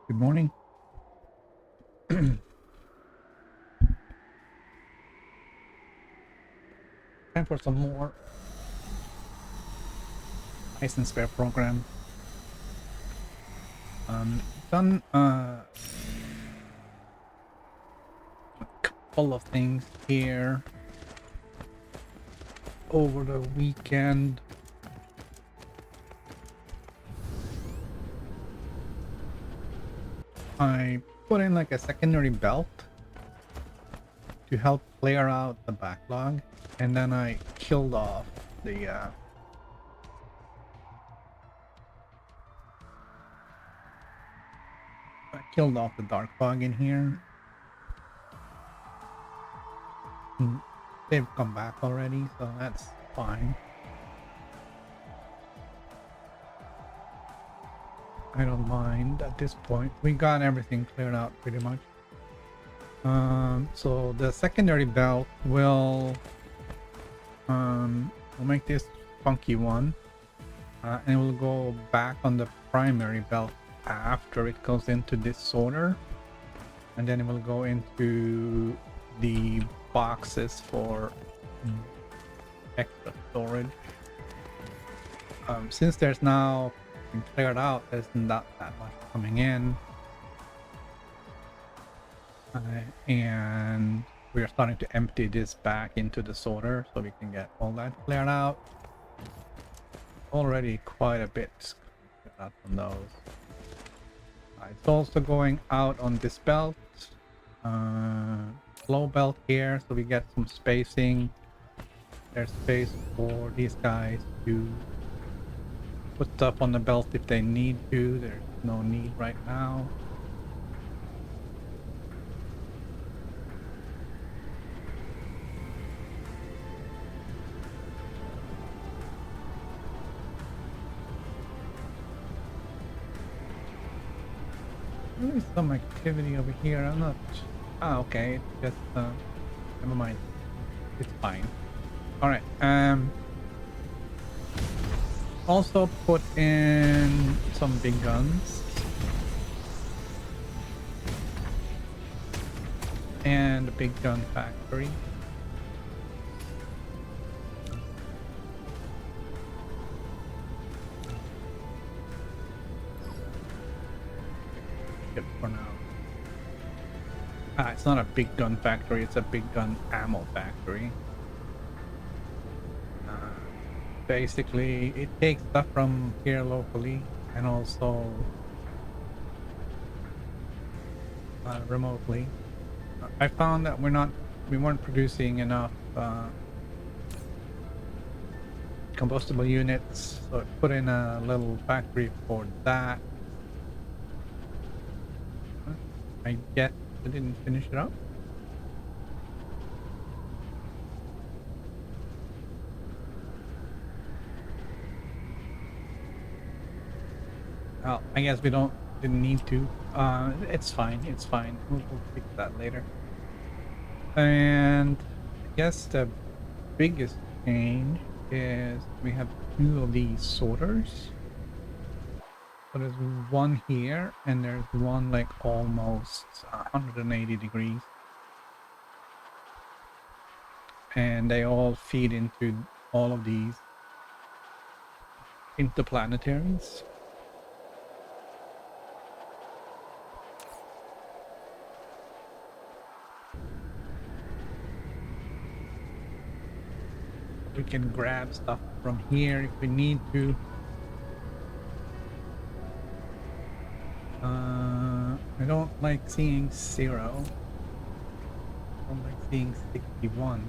Good morning. Time for some more license spare program. Done a couple of things here over the weekend. I put in like a secondary belt to help clear out the backlog, and then I killed off the Darkfog in here. They've come back already, so that's fine. I don't mind at this point. We got everything cleared out pretty much. So the secondary belt will we'll make this funky one, and we'll go back on the primary belt after it goes into this sorter, and then it will go into the boxes for extra storage. Since there's now been cleared out, there's not that much coming in, and we are starting to empty this back into the sorter so we can get all that cleared out. Already quite a bit out from those. It's also going out on this belt, low belt here, so we get some spacing. There's space for these guys to put stuff on the belt if they need to. There's no need right now. There is some activity over here. I'm not. Ah, okay. It's just never mind. It's fine. All right. Also put in some big guns and a big gun factory. Good for now. It's not a big gun factory, it's a big gun ammo factory. Basically, it takes stuff from here locally and also remotely. I found that we weren't producing enough combustible units, so I put in a little factory for that. I guess I didn't finish it up. Well, I guess we didn't need to. It's fine. It's fine. We'll fix that later. And I guess the biggest change is we have two of these sorters. So there's one here, and there's one like almost 180 degrees, and they all feed into all of these interplanetaries. We can grab stuff from here if we need to. I don't like seeing 0. I don't like seeing 61.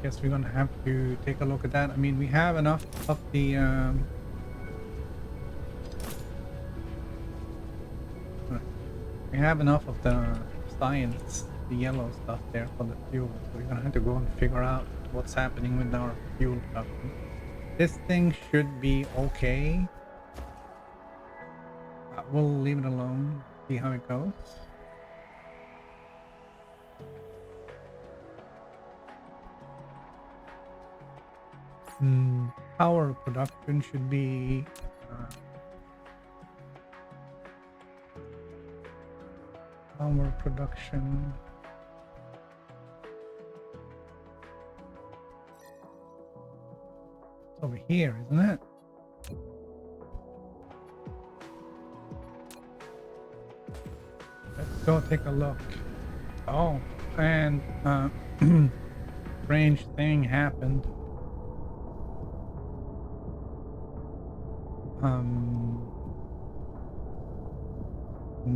Guess we're gonna have to take a look at that. I mean, we have enough of the we have enough of the science, the yellow stuff there for the fuel. So we're gonna have to go and figure out what's happening with our fuel production. This thing should be okay. We'll leave it alone, see how it goes. Power production should be power production. It's over here, isn't it? Let's go take a look. Oh, and strange thing happened.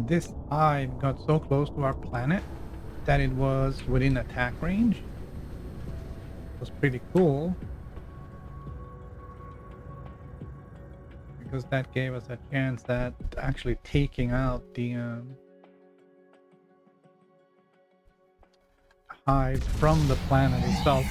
This hive got so close to our planet that it was within attack range. It was pretty cool because that gave us a chance at actually taking out the hive from the planet itself.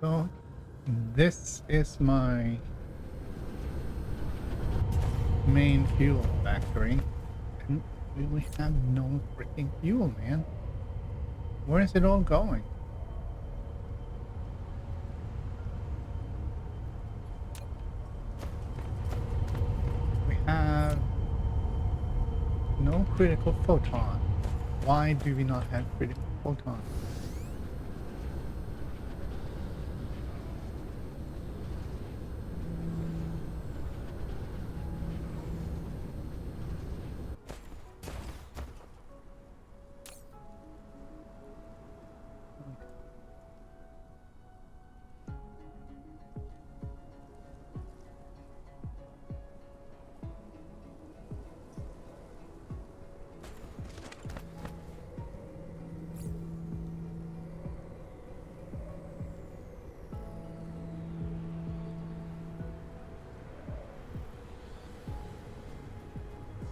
So this is my main fuel factory, and we have no freaking fuel, man. Where is it all going? We have no critical photon. Why do we not have critical photon?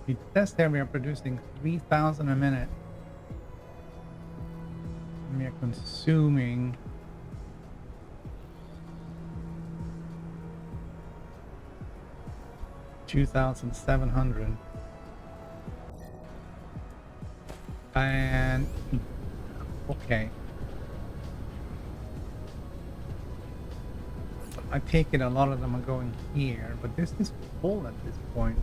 It says there we are producing 3,000 a minute. And we are consuming 2,700. And okay. I take it a lot of them are going here, but this is full at this point.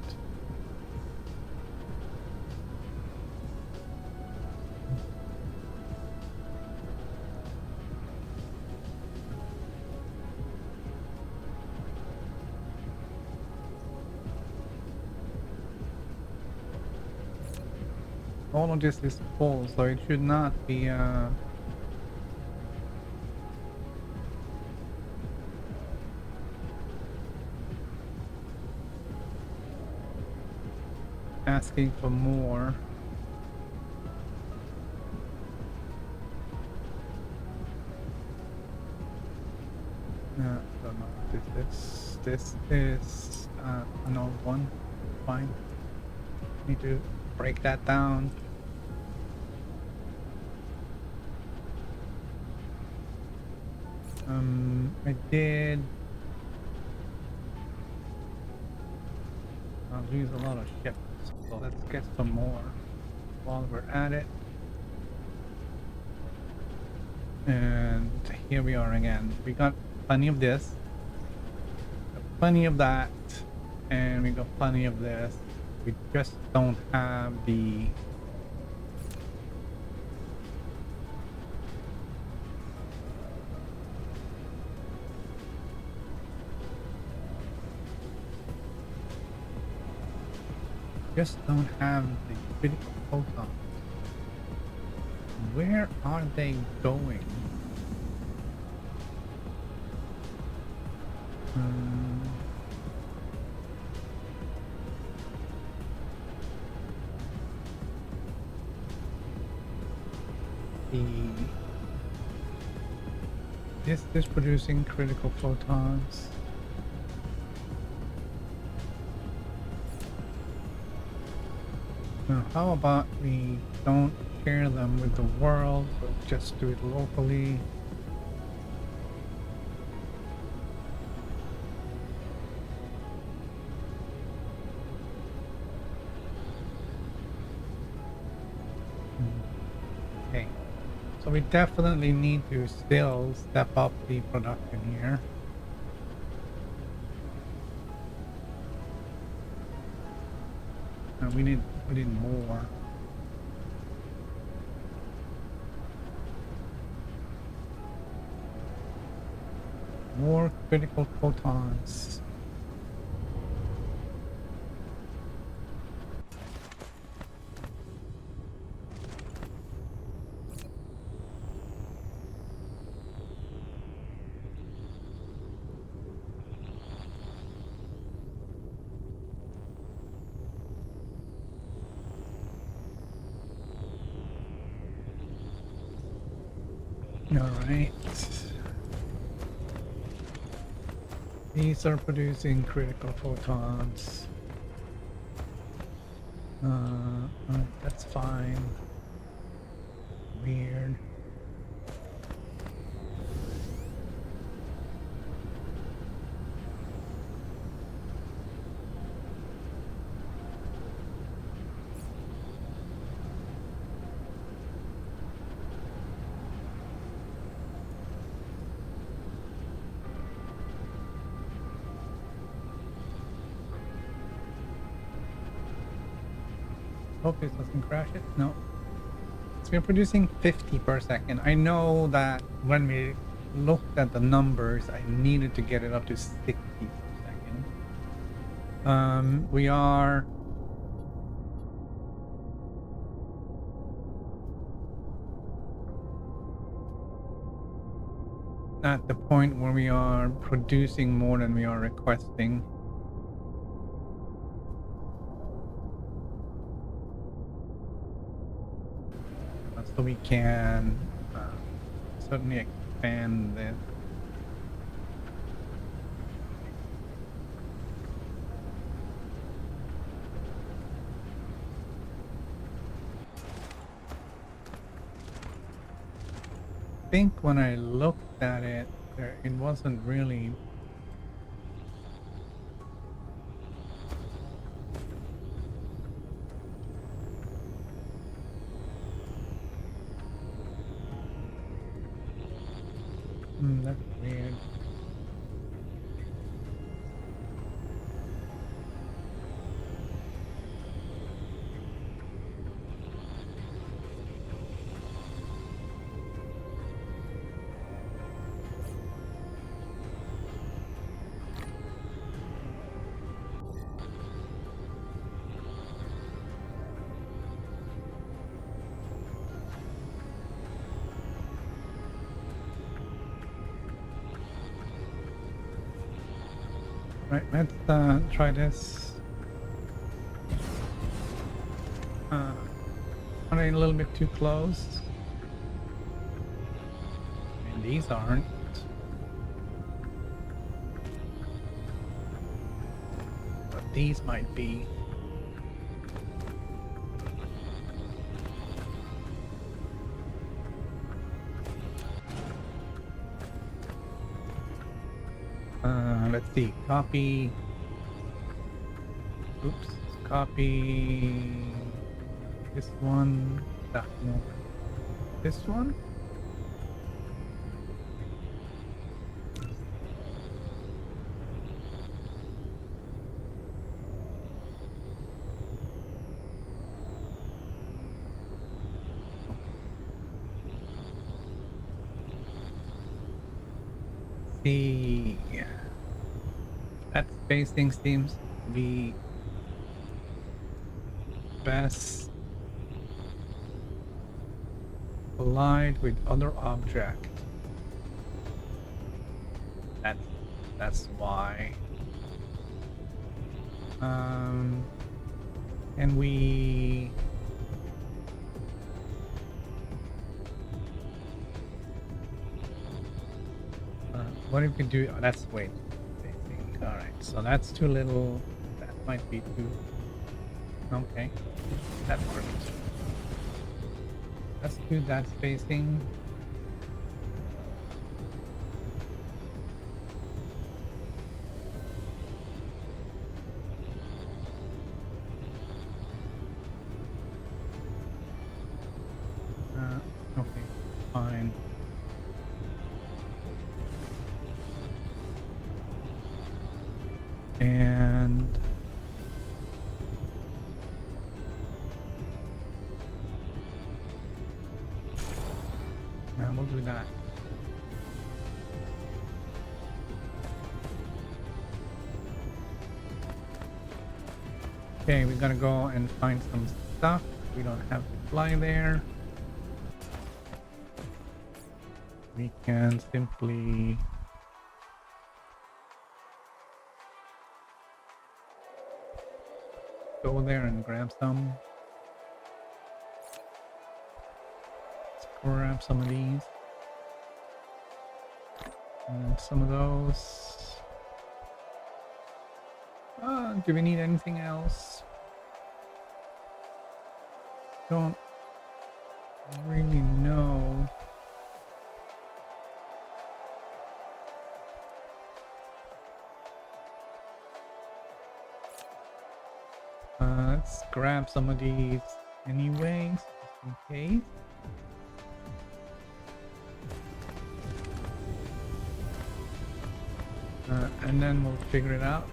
All of this is full, so it should not be asking for more. Don't know what this is an old one. Fine. Need to break that down. I did. I'll use a lot of ships, so let's get some more while we're at it. And here we are again. We got plenty of this, plenty of that, and we got plenty of this. We just don't have the critical photons. Where are they going? see. Is this producing critical photons? Now, how about we don't share them with the world, but just do it locally? Okay, so we definitely need to still step up the production here. We need more. More critical photons. All right. These are producing critical photons. That's fine. Weird. Hope this doesn't crash it. No. So we're producing 50 per second. I know that when we looked at the numbers, I needed to get it up to 60 per second. We are at the point where we are producing more than we are requesting. So we can certainly expand this. I think when I looked at it, it wasn't really. That's weird. Right, let's try this. Are they a little bit too close? And these aren't. But these might be. Let's see. Copy. Oops. Copy this one. That one. This one. See. That spacing seems to be best aligned with other object. That's why. And we What if we do? Oh, that's way too basic. All right, so that's too little. That might be too. Okay, that works. Let's do that spacing. Okay, fine. And we'll do that. Okay, we gotta go and find some stuff. We don't have to fly there. We can simply go there and grab some. Let's grab some of these. And some of those. Do we need anything else? Don't really know. Let's grab some of these anyways, just in case. And then we'll figure it out.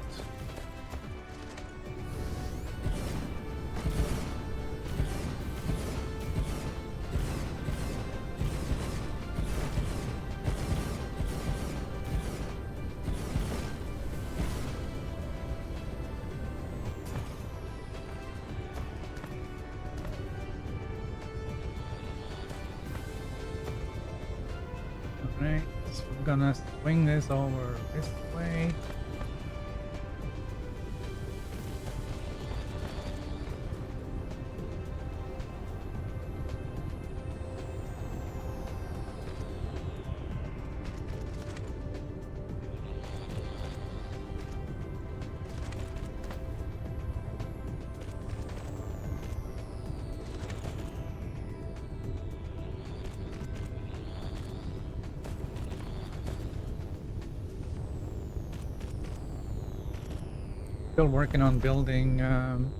Alright, so we're gonna swing this over this way. Still working on building an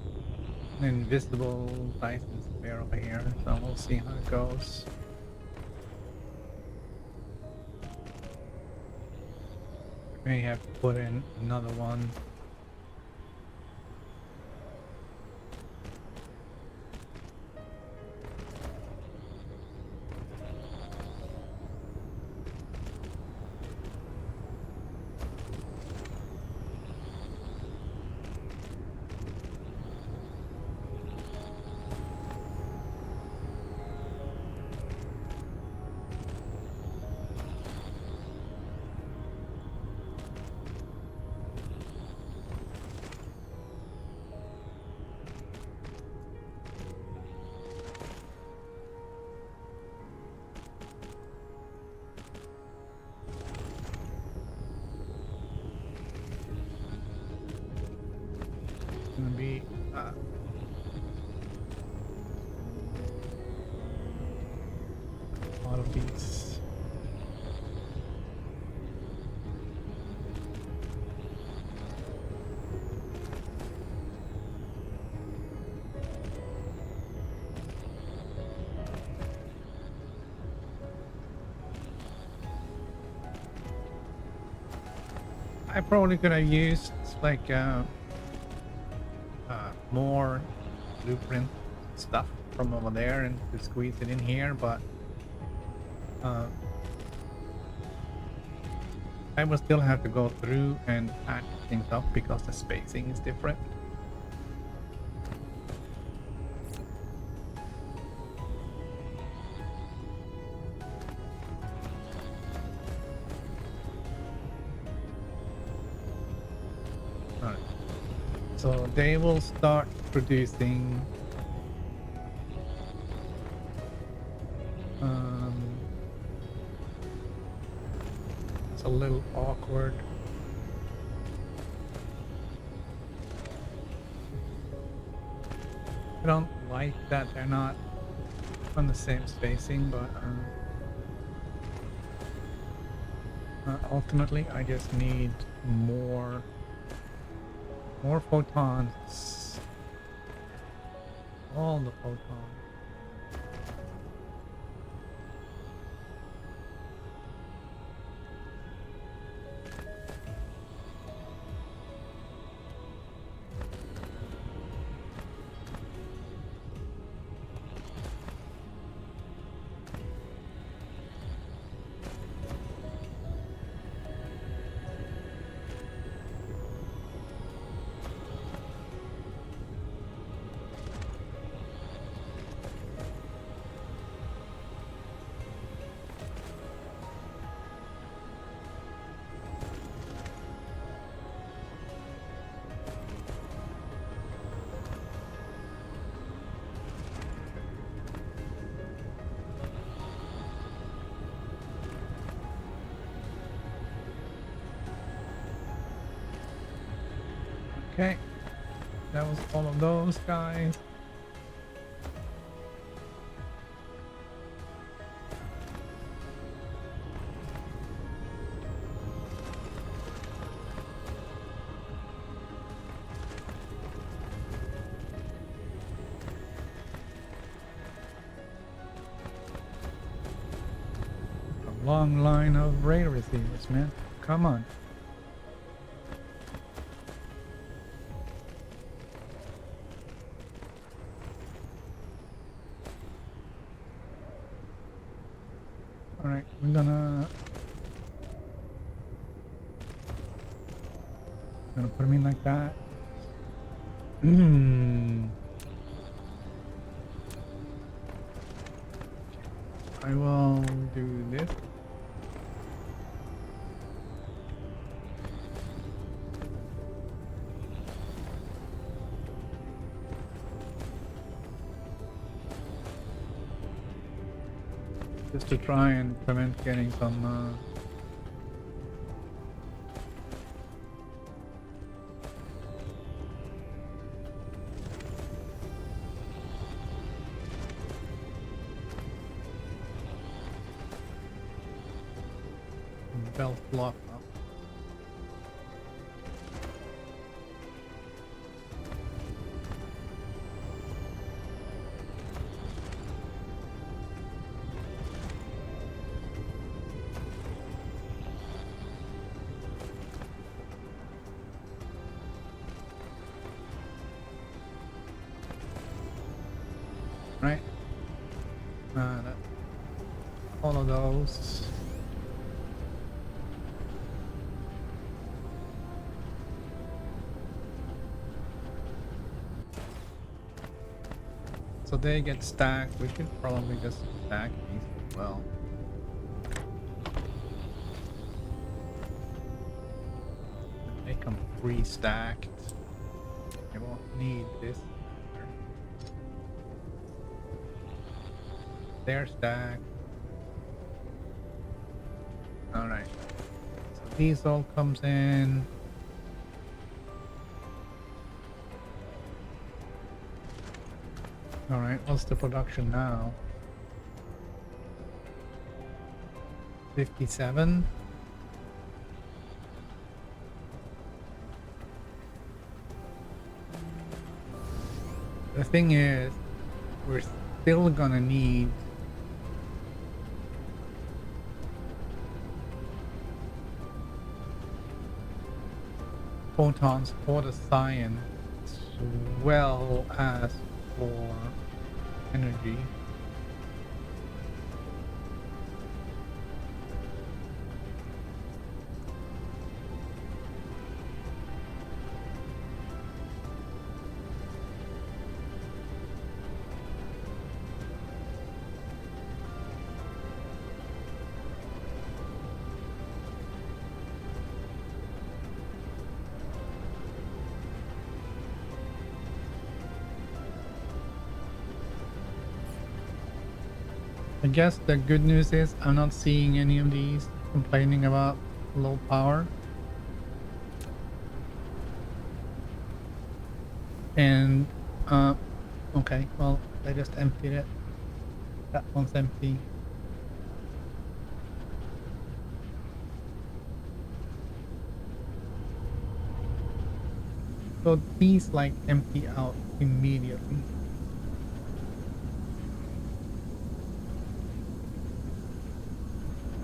invisible Dyson sphere over here, so we'll see how it goes. We may have to put in another one. Gonna be a lot of these. I probably could have used like more blueprint stuff from over there and to squeeze it in here, but I will still have to go through and patch things up because the spacing is different. Alright. So they will start producing a little awkward. I don't like that they're not on the same spacing, but ultimately I just need more photons. All the photons. Okay, that was all of those guys. A long line of radar receivers, man. Come on. Alright, we're gonna put them in like that. I will do this. Just to try and prevent getting some belt block up. Right? All of those. So they get stacked. We should probably just stack these as well. Make them pre-stacked. I won't need this. They're stacked. Alright. So these all comes in. Alright, what's the production now? 57? The thing is, we're still gonna need photons for the science as well as for energy. I guess the good news is I'm not seeing any of these complaining about low power. And okay, well, I just emptied it. That one's empty. So these like empty out immediately.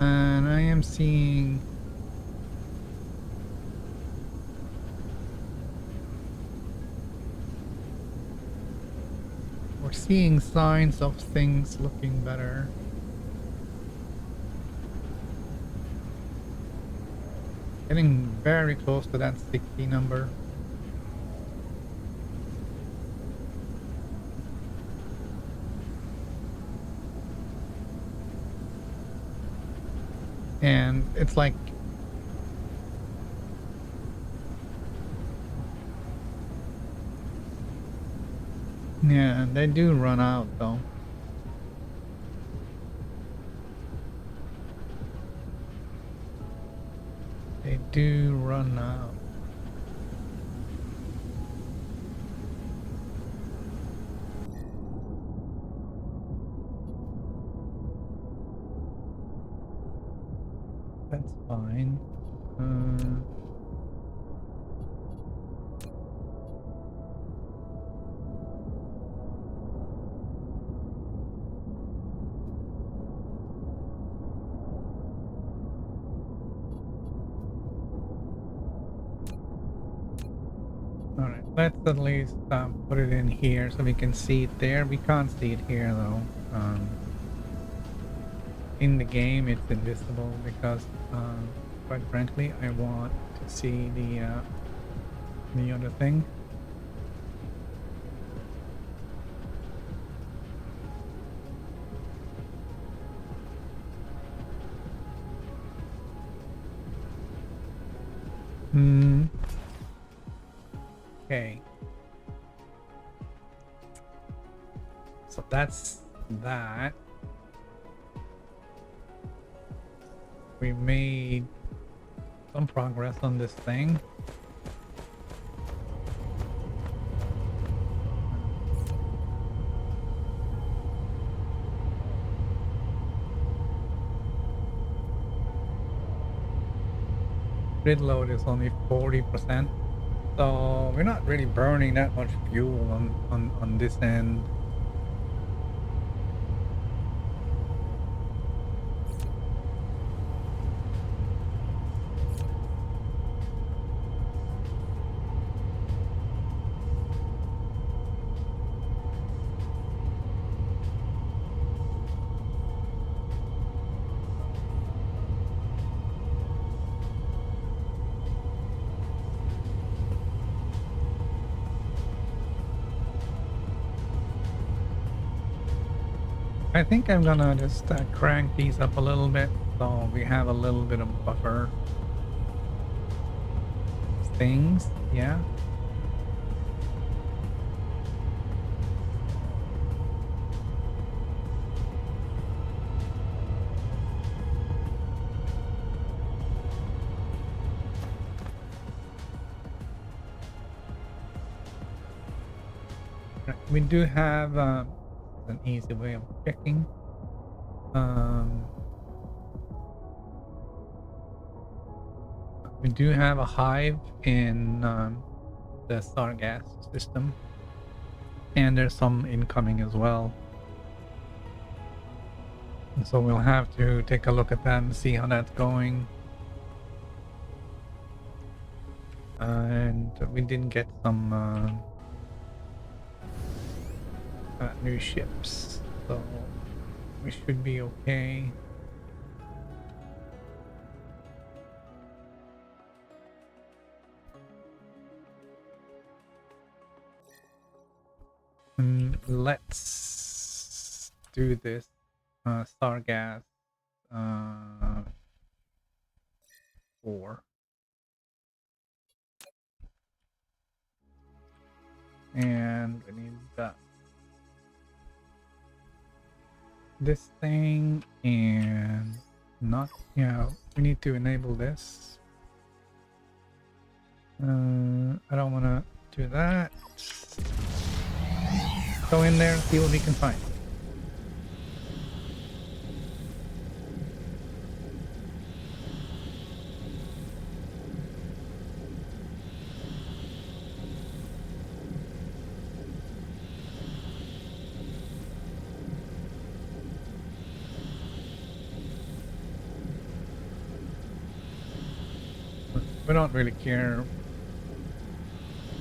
And I am seeing we're seeing signs of things looking better. Getting very close to that 60 number. And it's like yeah, they do run out though. They do run out. That's fine. All right, let's at least put it in here so we can see it there. We can't see it here though. In the game, it's invisible because, quite frankly, I want to see the other thing. Hmm. Okay. So that's that. We made some progress on this thing. Grid load is only 40%. So we're not really burning that much fuel on this end. I think I'm gonna just crank these up a little bit so we have a little bit of buffer things. Yeah. Right. We do have an easy way of checking. Um, we do have a hive in the star gas system, and there's some incoming as well. And so we'll have to take a look at that and see how that's going. And we did get some new ships, so we should be okay. Let's do this star gas 4. And we need this thing and not, We need to enable this. I don't want to do that. Go in there, see what we can find. We don't really care,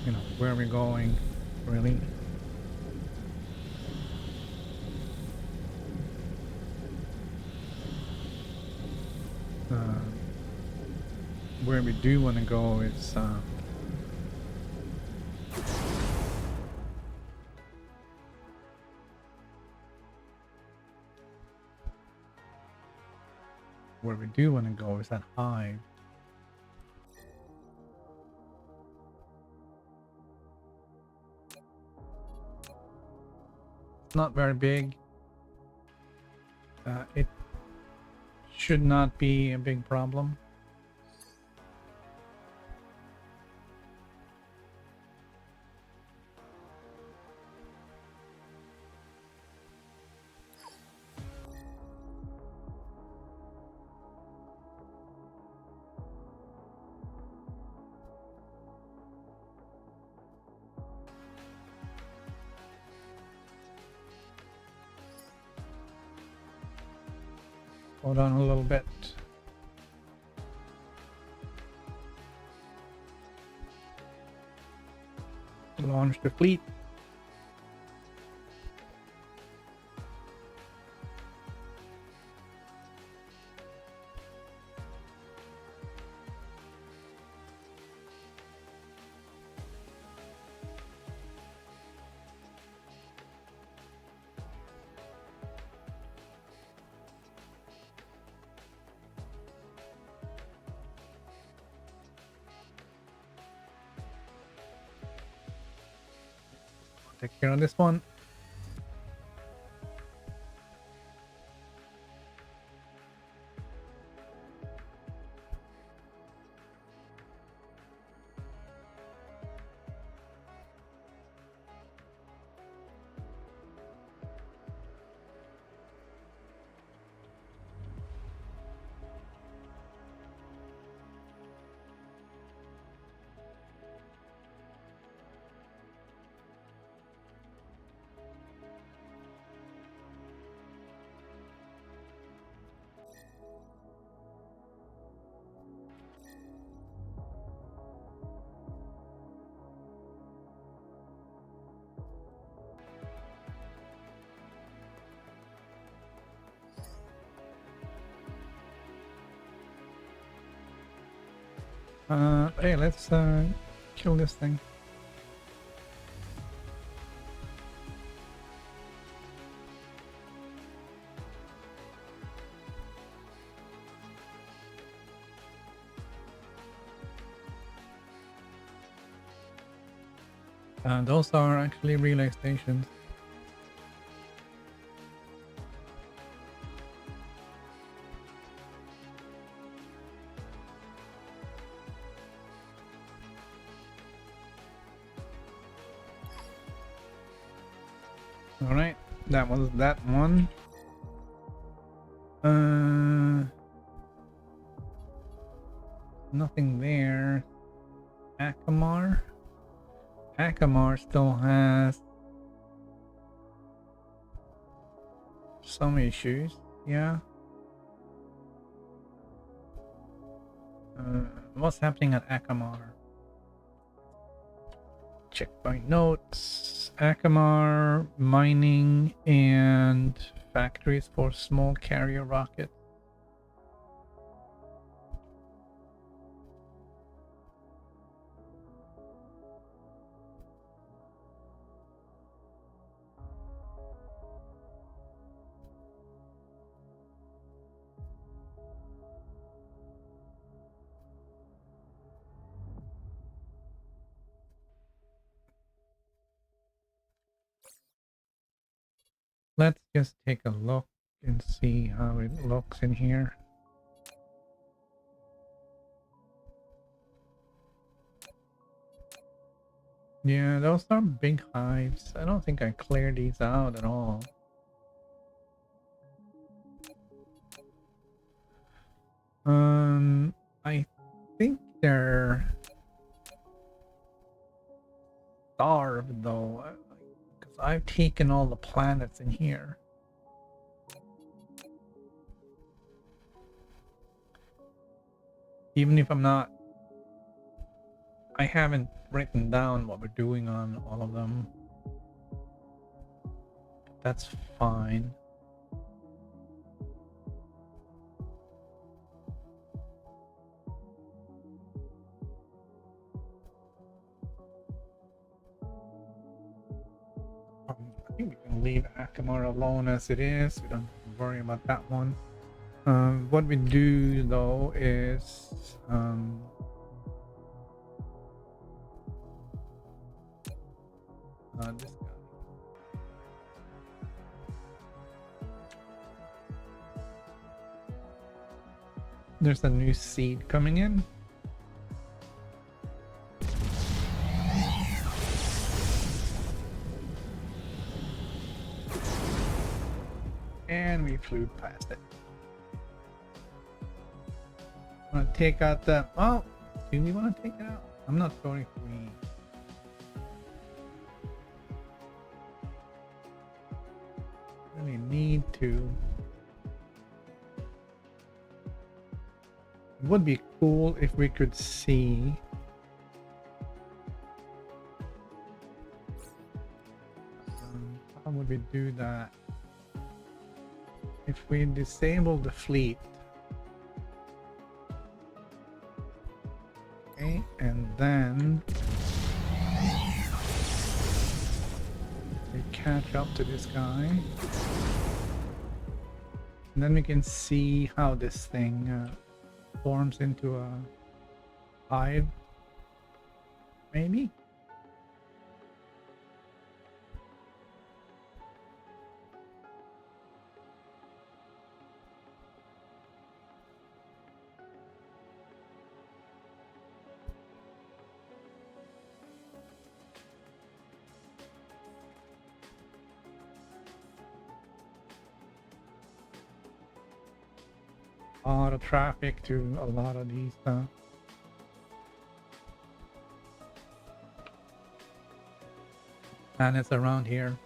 you know, where we're going, really. Uh, where we do want to go is that hive. It's not very big. It should not be a big problem. Hold on a little bit. Launch the fleet. Take care of this one. Hey, let's kill this thing. Those are actually relay stations. All right, that was that one. Nothing there. Akamar. Akamar still has some issues. Yeah. What's happening at Akamar? Checkpoint notes. Akamar mining and factories for small carrier rockets. Let's just take a look and see how it looks in here. Yeah, those are big hives. I don't think I cleared these out at all. I think they're starved though, because I've taken all the planets in here. Even if I haven't written down what we're doing on all of them. That's fine. I think we can leave Akamar alone as it is. We don't have to worry about that one. What we do though is this guy. There's a new seed coming in. And we flew past it. Want to take out the... Oh, do we want to take it out? I'm not sure if we... really need to. It would be cool if we could see... how would we do that? If we disable the fleet, okay, and then we catch up to this guy, and then we can see how this thing forms into a hive, maybe. A lot of traffic to a lot of these planets around here.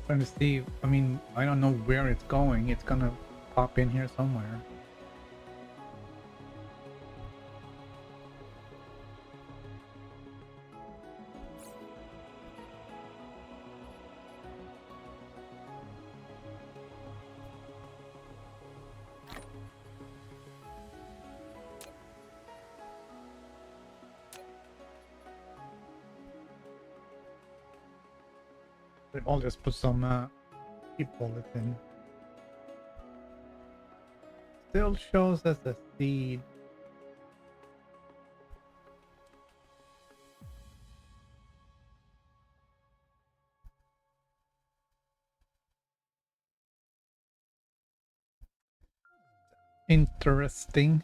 Trying to see, I mean, I don't know where it's going. It's gonna pop in here somewhere. I'll just put some keep bullets in. Still shows us a seed. Interesting.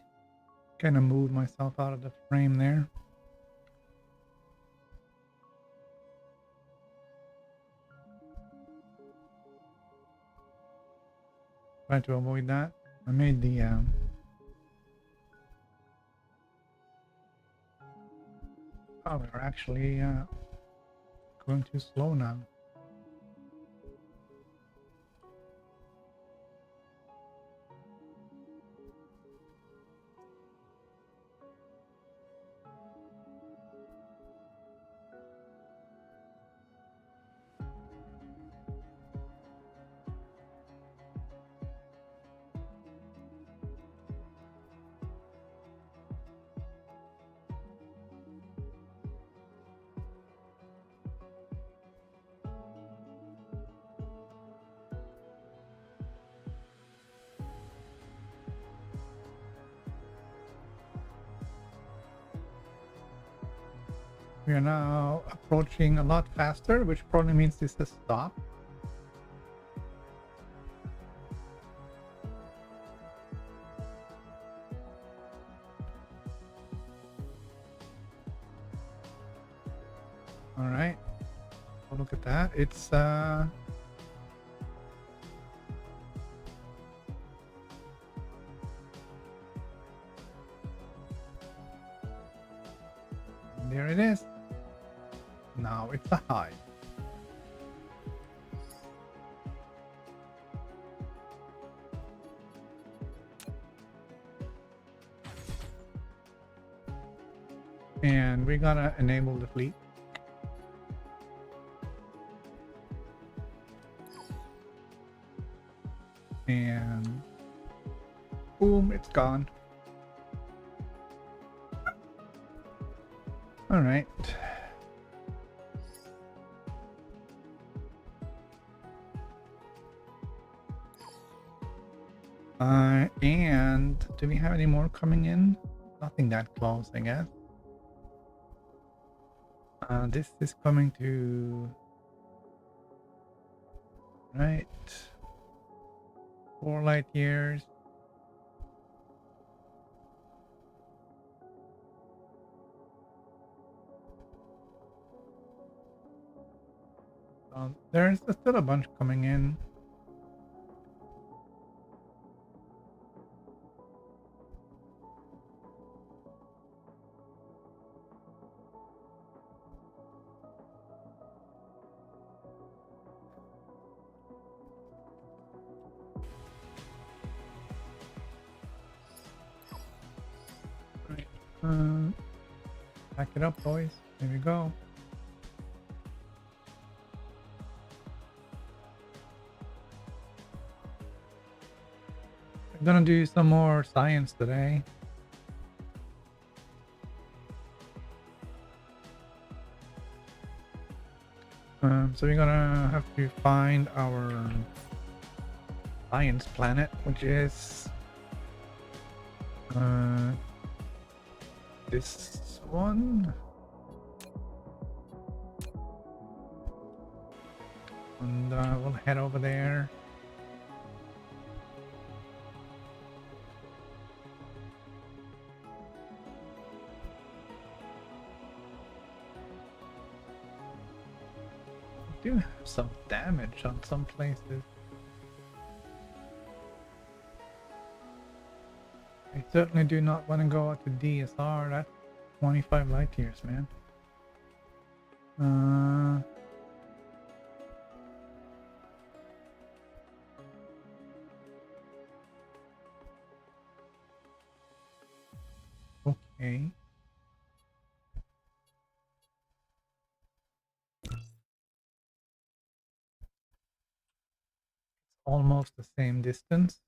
Kind of moved myself out of the frame there. Trying to avoid that. I made the oh, we're actually going too slow now. We are now approaching a lot faster, which probably means this is stop. All right. Oh, look at that. It's there it is. Now it's a high. And we gotta enable the fleet. And boom, it's gone. All right. And do we have any more coming in? Nothing that close, I guess. This is coming to right 4 light years. There's still a bunch coming in. Back it up, boys. There we go. I'm gonna do some more science today. So we're gonna have to find our science planet, which is this one. And we'll head over there. We do have some damage on some places. I certainly do not want to go out to DSR. That's 25 light years, man. Okay. Almost the same distance.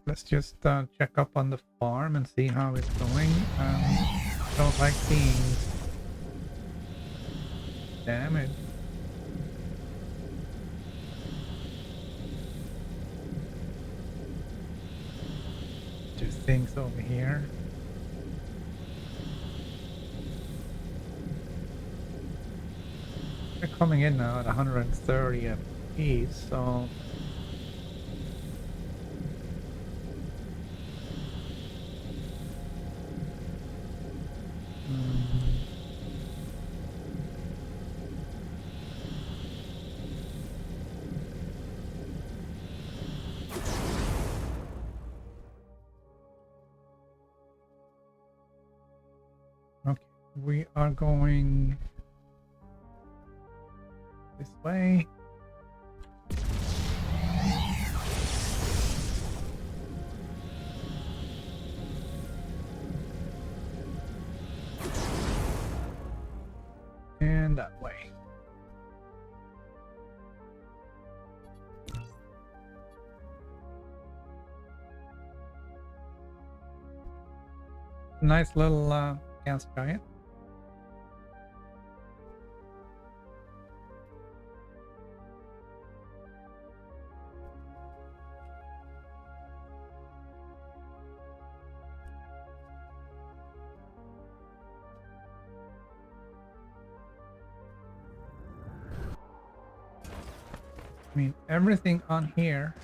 Let's just check up on the farm and see how it's going. Don't like seeing damage. Two things over here. They're coming in now at 130 a piece, so okay, we are going this way. And that way. Nice little gas giant. I mean, everything on here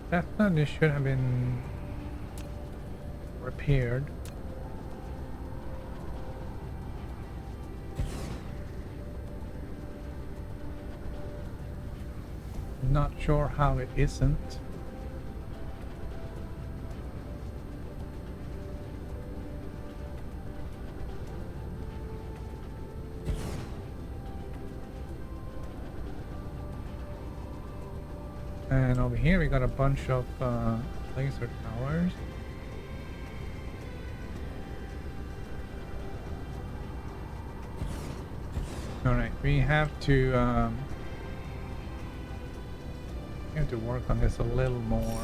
definitely should have been repaired. Not sure how it isn't. And over here we got a bunch of laser towers. All right, we have to work on this a little more.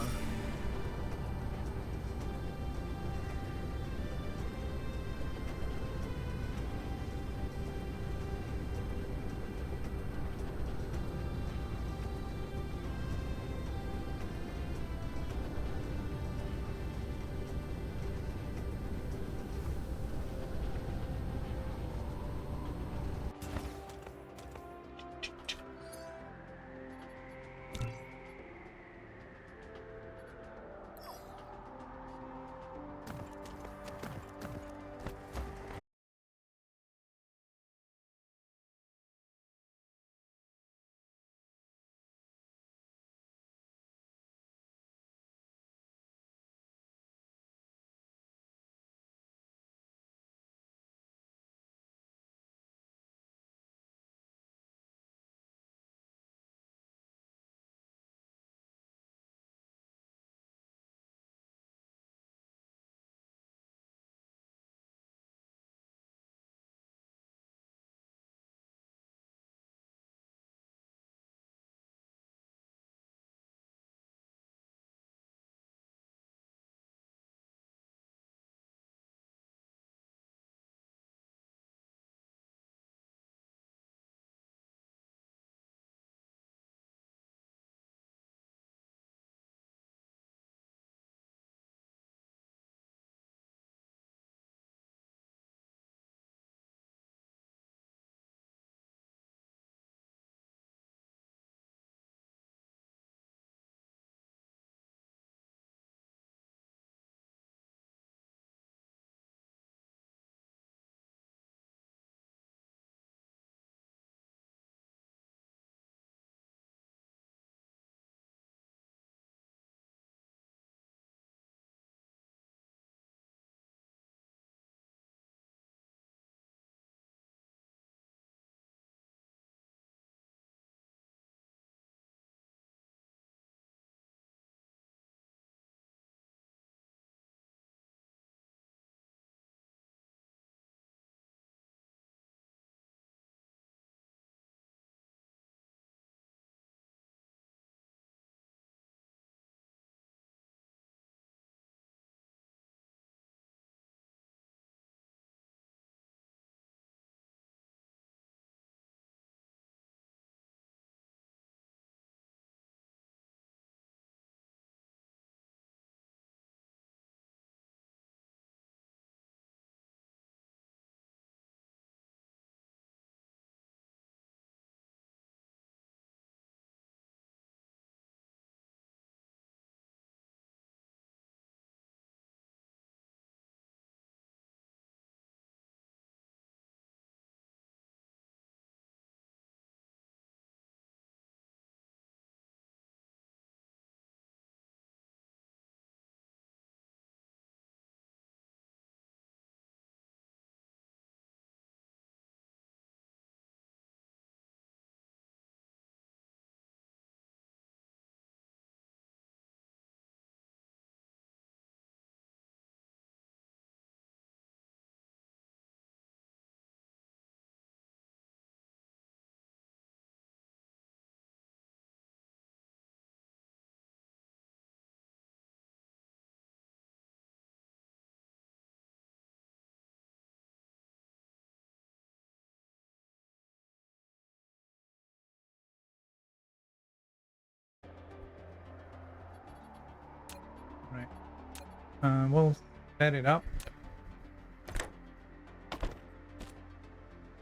Right. We'll set it up.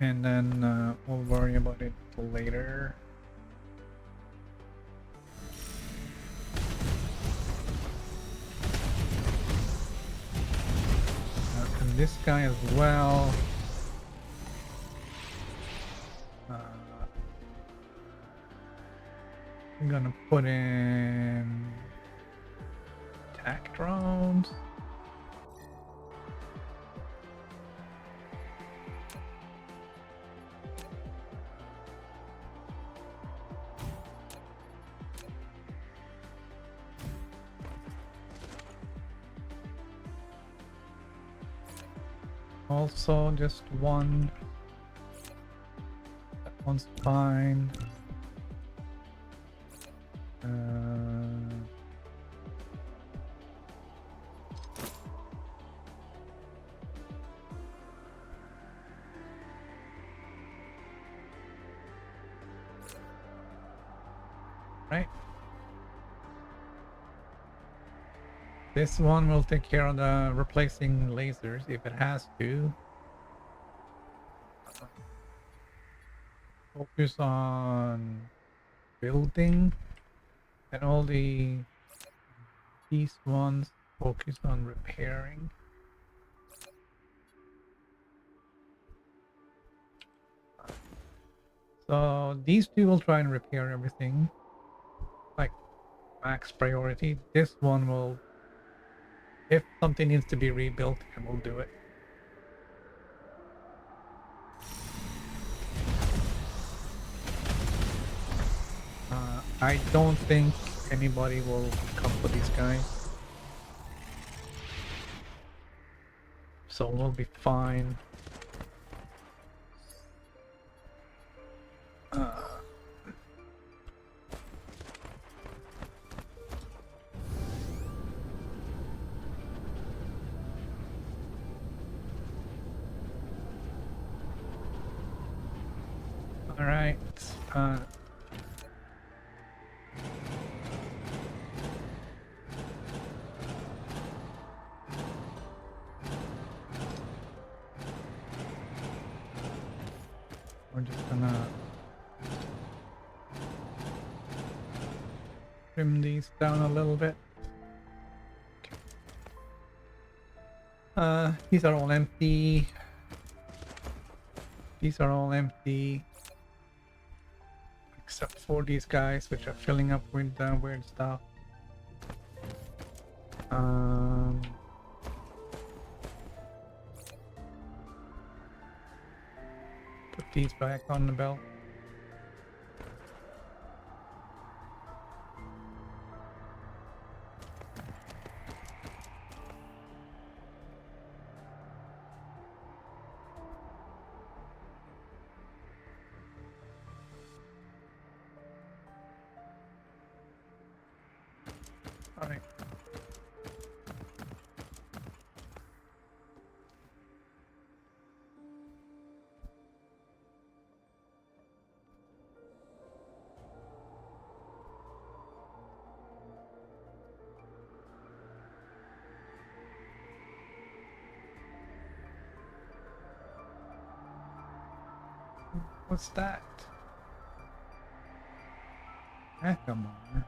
And then we'll worry about it later. And this guy as well. I'm gonna put in attack drones. Also, just one. That one's fine. Right. This one will take care of the replacing lasers if it has to. Focus on building, and all these ones focus on repairing. So these two will try and repair everything, like max priority. This one will, if something needs to be rebuilt, it will do it. I don't think anybody will come for these guys, so we'll be fine. All right. We're just gonna trim these down a little bit. These are all empty. These are all empty. Except for these guys, which are filling up with weird stuff. Put these back on the belt. All right. What's that? Come on.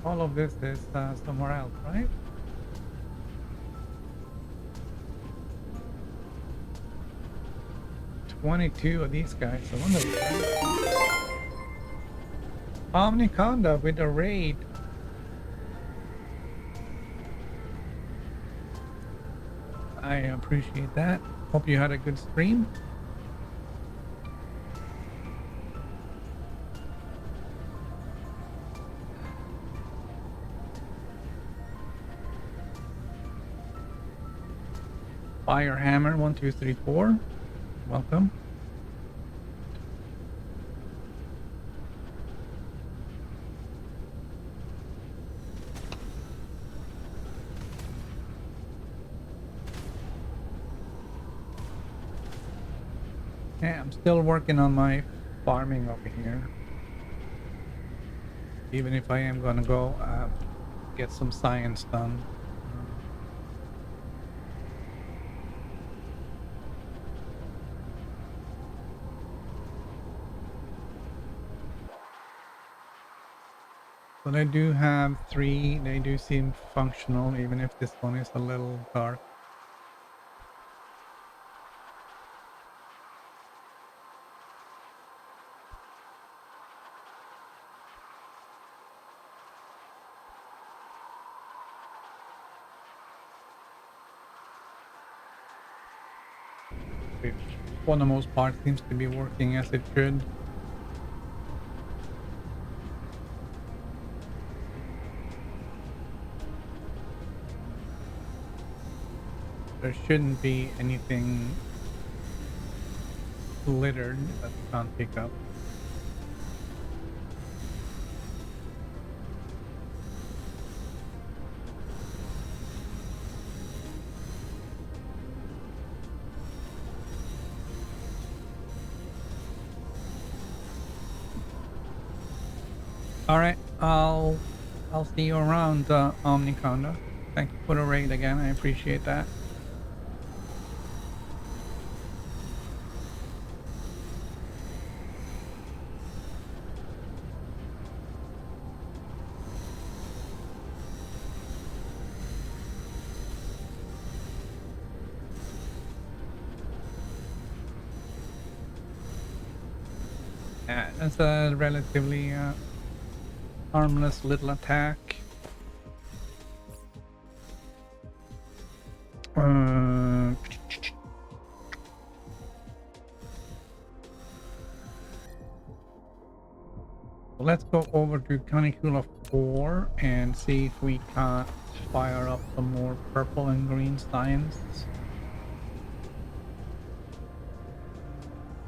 All of this is somewhere else, right? $22 of these guys. I wonder. Omniconda with a raid. I appreciate that. Hope you had a good stream. Firehammer 1234. Welcome. Yeah, I'm still working on my farming over here. Even if I am gonna go get some science done. But I do have 3. They do seem functional, even if this one is a little dark. Which, for the most part, seems to be working as it should. There shouldn't be anything littered that we can't pick up. All right, I'll see you around, Omniconda. Thank you for the raid again. I appreciate that. Yeah, that's a relatively harmless little attack. Let's go over to Canicula 4 and see if we can't fire up some more purple and green science.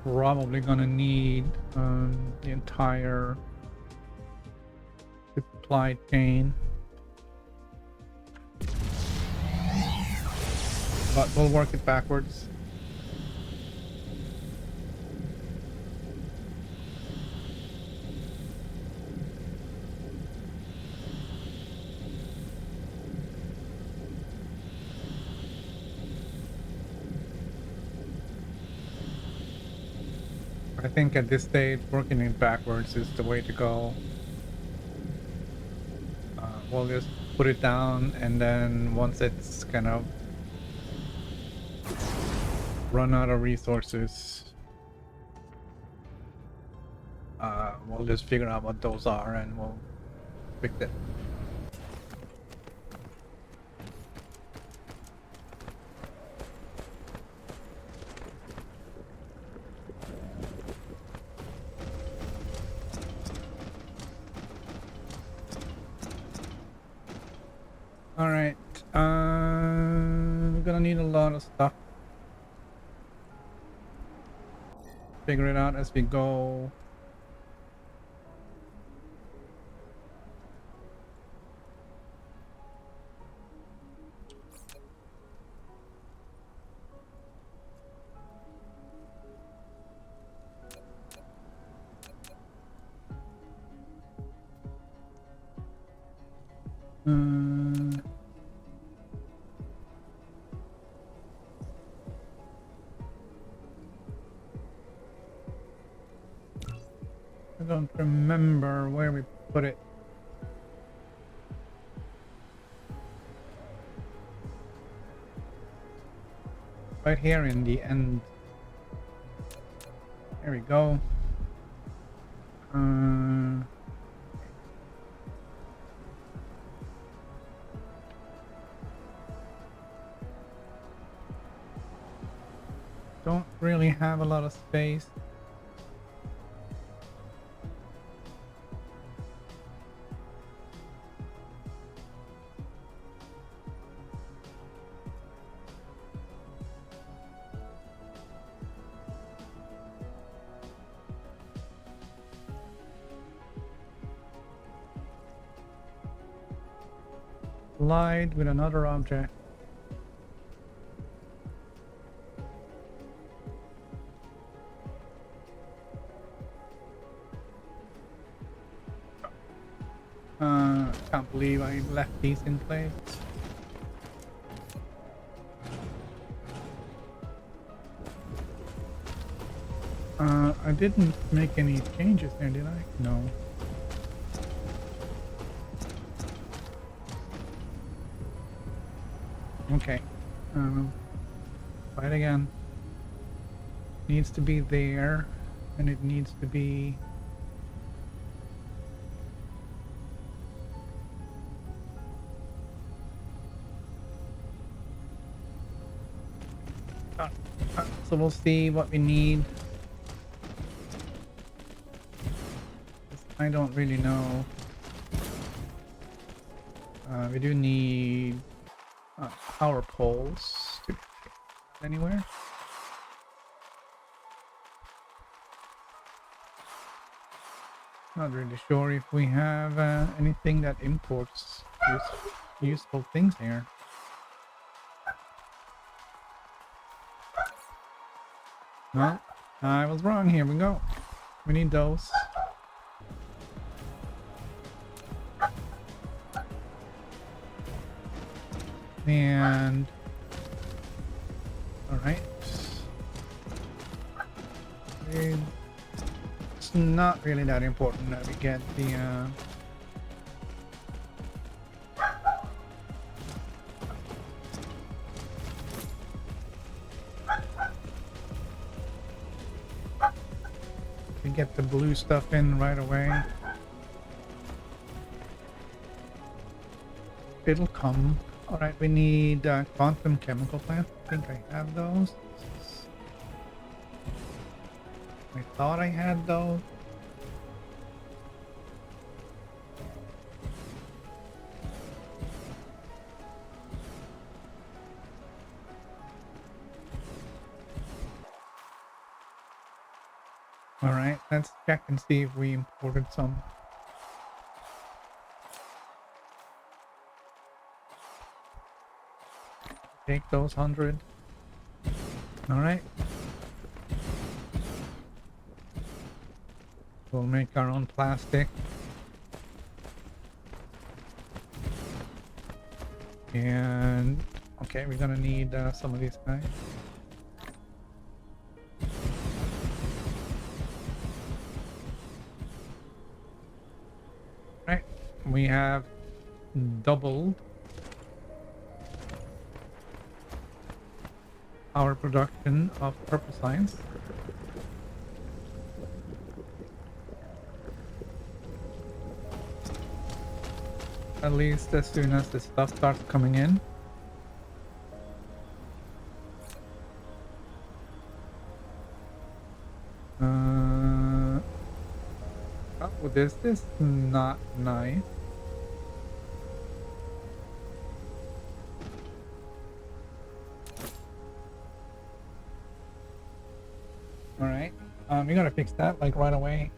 Probably gonna need the entire supply chain. But we'll work it backwards. I think at this stage, working it backwards is the way to go. We'll just put it down, and then once it's kind of run out of resources, we'll just figure out what those are and we'll fix it. All right, we're gonna need a lot of stuff. Figure it out as we go. I don't remember where we put it. Right here in the end. There we go. Don't really have a lot of space. Collide with another object. Can't believe I left these in place. I didn't make any changes there, did I? No. Okay. Try it again. Needs to be there, and it needs to be... So we'll see what we need. I don't really know. We do need power poles to get anywhere. Not really sure if we have anything that imports useful things here. No, I was wrong. Here we go. We need those. And all right, it's not really that important that we get the we get the blue stuff in right away. It'll come. All right, we need quantum chemical plants. I think I have those. I thought I had those. All right, let's check and see if we imported some. Take those 100. All right. We'll make our own plastic. And okay, we're gonna need some of these guys. Right, we have doubled our production of purple science. At least as soon as the stuff starts coming in. Oh, this is not nice. All right, we gotta fix that like right away.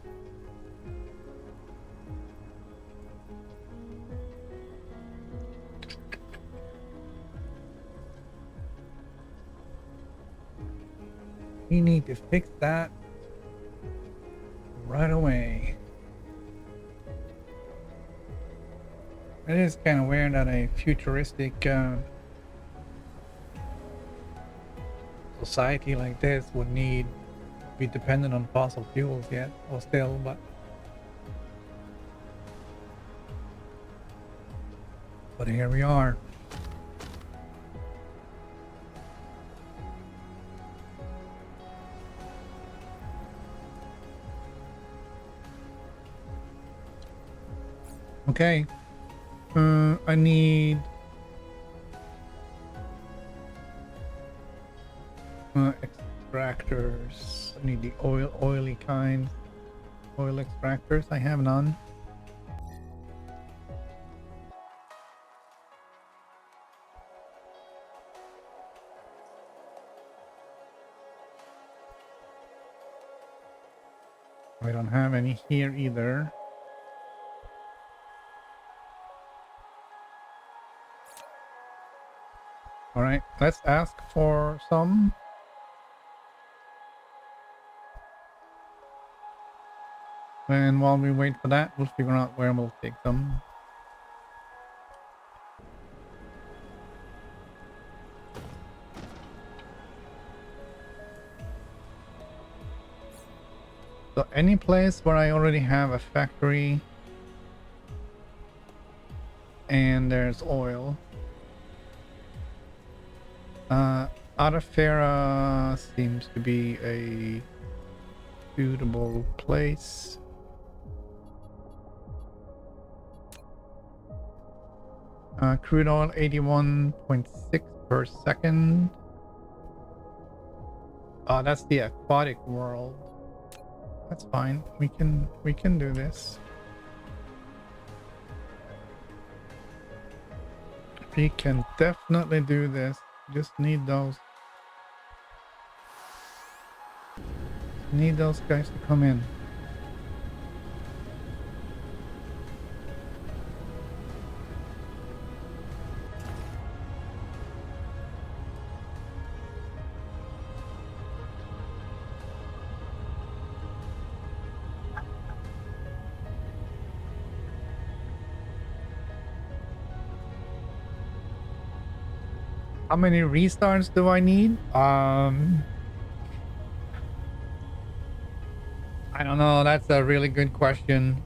We need to fix that right away. It is kind of weird that a futuristic society like this would need be dependent on fossil fuels yet, or still, but here we are. Okay, I need extractors. I need the oily kind. Oil extractors. I have none. I don't have any here either. All right, let's ask for some. And while we wait for that, we'll figure out where we'll take them. So any place where I already have a factory and there's oil. Arafera seems to be a suitable place. Crude oil 81.6 per second. That's the aquatic world. That's fine. We can do this. We can definitely do this. Just need those guys to come in. How many restarts do I need? I don't know. That's a really good question.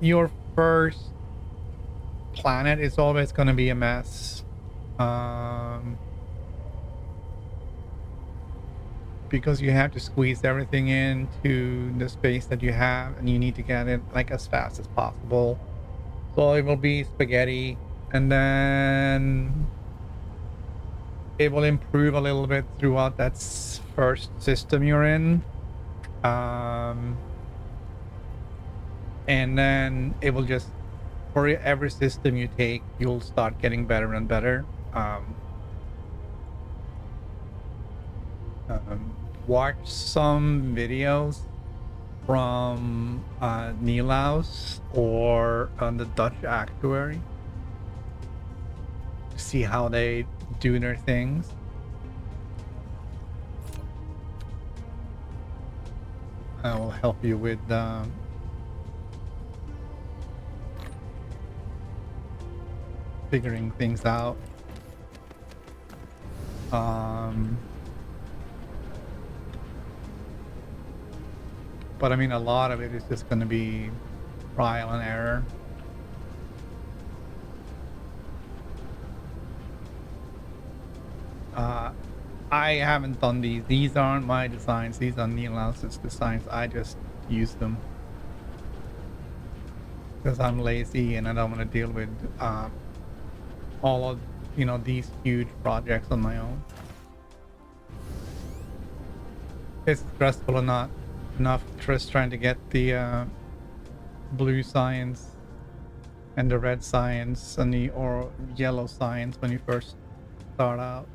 Your first planet is always going to be a mess. Because you have to squeeze everything into the space that you have, and you need to get it like as fast as possible. So it will be spaghetti, and then it will improve a little bit throughout that first system you're in. And then it will just, for every system you take, you'll start getting better and better. Watch some videos from Nilaus or on the Dutch actuary to see how they do their things. I will help you with figuring things out. But I mean, a lot of it is just going to be trial and error. I haven't done these. These aren't my designs. These are Nilaus's designs. I just use them because I'm lazy and I don't want to deal with all of these huge projects on my own. It's stressful enough just trying to get the blue science and the red science and the or yellow science when you first start out.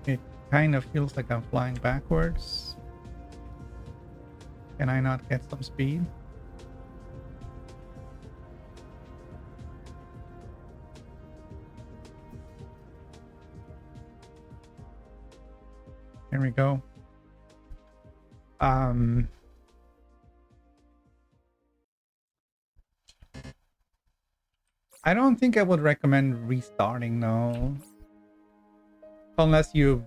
It kind of feels like I'm flying backwards. Can I not get some speed? Here we go. I don't think I would recommend restarting, no. Unless you've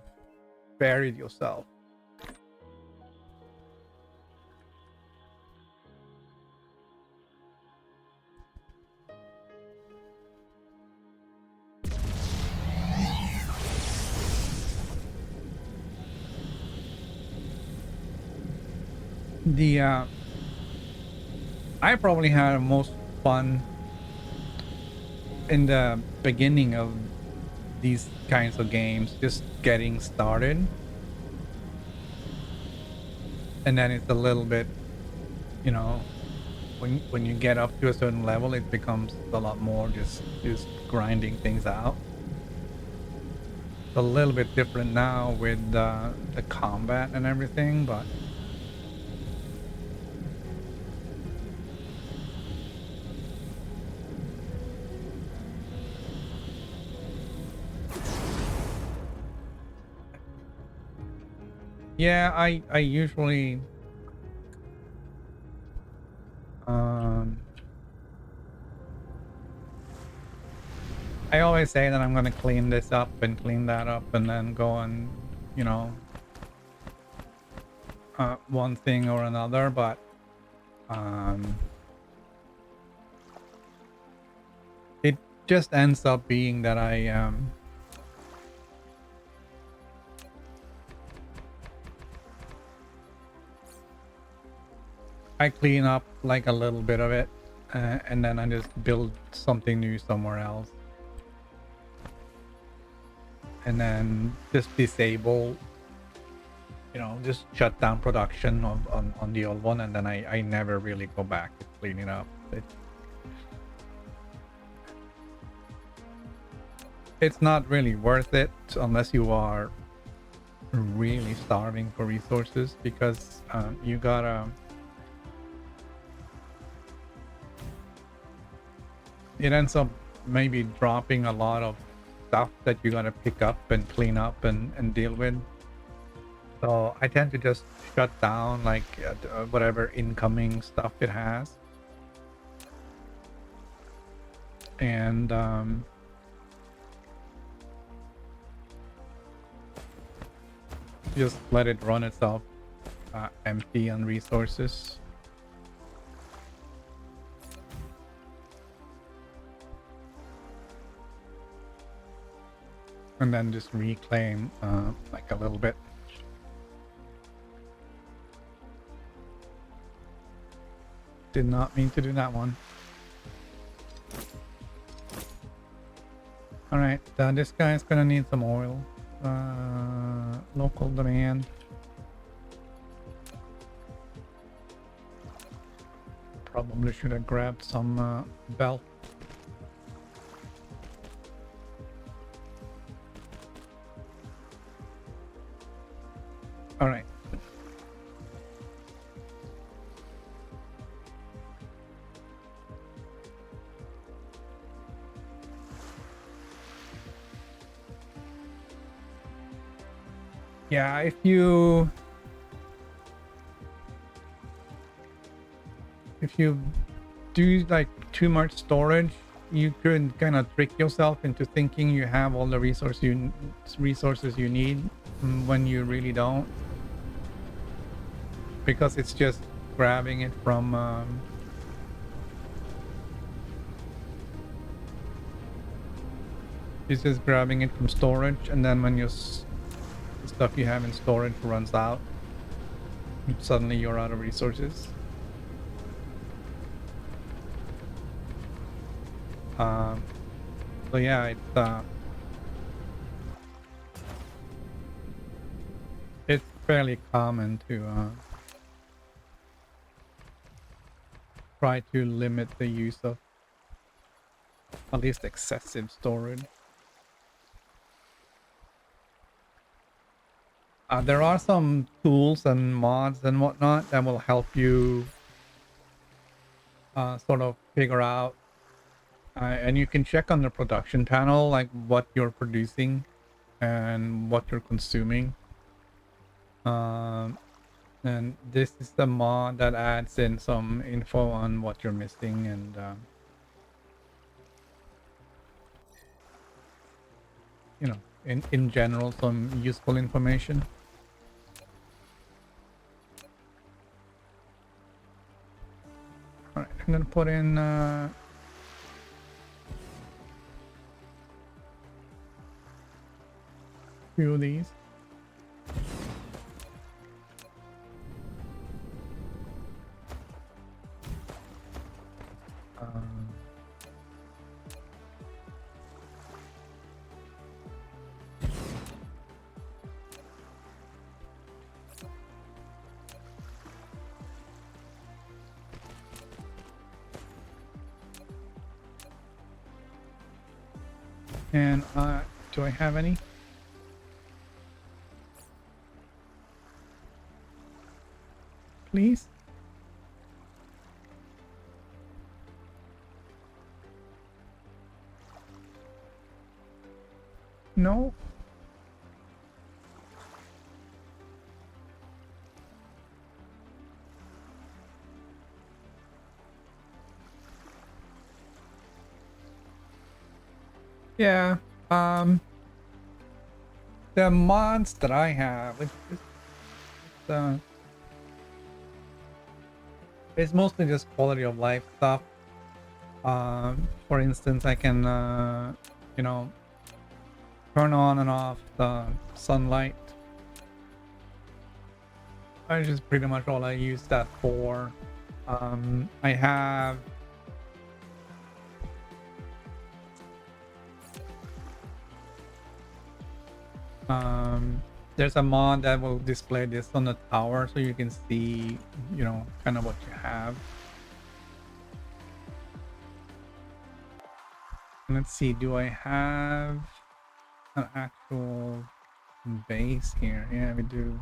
buried yourself. I probably had the most fun in the beginning of these kinds of games, just getting started, and then it's a little bit, when you get up to a certain level, it becomes a lot more just grinding things out. It's a little bit different now with the combat and everything, but yeah, I usually I always say that I'm gonna clean this up and clean that up and then go and, you know, one thing or another, but um, it just ends up being that I clean up like a little bit of it, and then I just build something new somewhere else, and then just disable, you know, just shut down production on the old one, and then I never really go back to clean it up. It's not really worth it unless you are really starving for resources, because you gotta, it ends up maybe dropping a lot of stuff that you gotta pick up and clean up and deal with. So I tend to just shut down like whatever incoming stuff it has, and just let it run itself empty on resources. And then just reclaim like a little bit. Did not mean to do that one. All right, this guy's gonna need some oil. Local demand. Probably should have grabbed some belt. All right. Yeah, if you do like too much storage, you could kind of trick yourself into thinking you have all the resources you need when you really don't, because it's just grabbing it from storage, and then when the stuff you have in storage runs out, suddenly you're out of resources. So yeah, it's fairly common to try to limit the use of at least excessive storage. There are some tools and mods and whatnot that will help you sort of figure out, and you can check on the production panel like what you're producing and what you're consuming. Um, and this is the mod that adds in some info on what you're missing, and you know, in general, some useful information. All right, I'm gonna put in few of these. Um, and do I have any? Please? No? Yeah. Um, the mods that I have, uh, it's mostly just quality of life stuff. For instance, I can, you know, turn on and off the sunlight. That's just pretty much all I use that for. I have there's a mod that will display this on the tower so you can see, kind of what you have. Let's see, do I have an actual base here? Yeah, we do.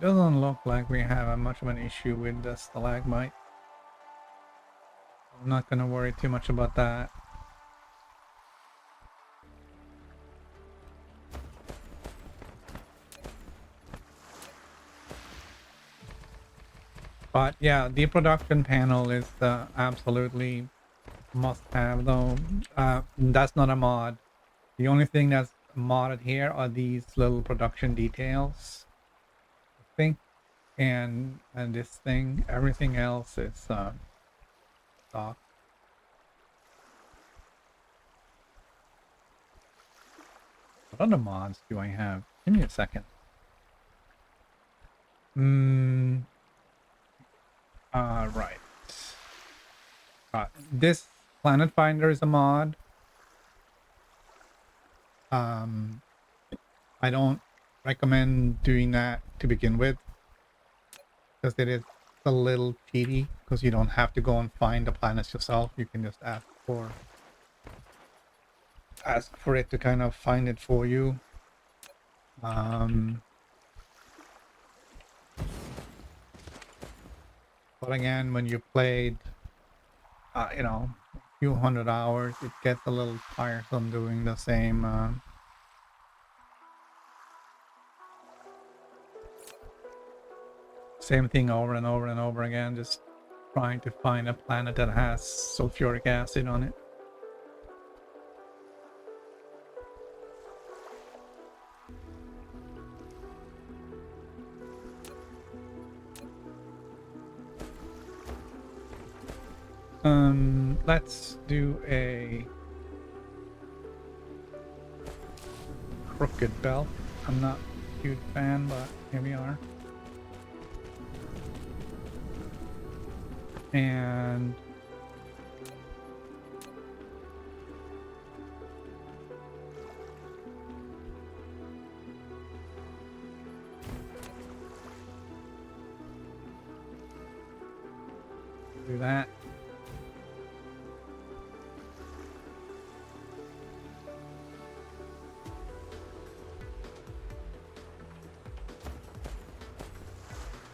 Doesn't look like we have much of an issue with the stalagmite. I'm not gonna worry too much about that. But yeah, the production panel is absolutely must have though. That's not a mod. The only thing that's modded here are these little production details, I think, and this thing. Everything else is stock. What other mods do I have? Give me a second. Right. This Planet Finder is a mod. Um, I don't recommend doing that to begin with because it is a little cheaty because you don't have to go and find the planets yourself. You can just ask for it to kind of find it for you. But again, when you played, a few hundred hours, it gets a little tiresome doing the same thing over and over and over again, just trying to find a planet that has sulfuric acid on it. Let's do a crooked belt. I'm not a huge fan, but here we are. And do that.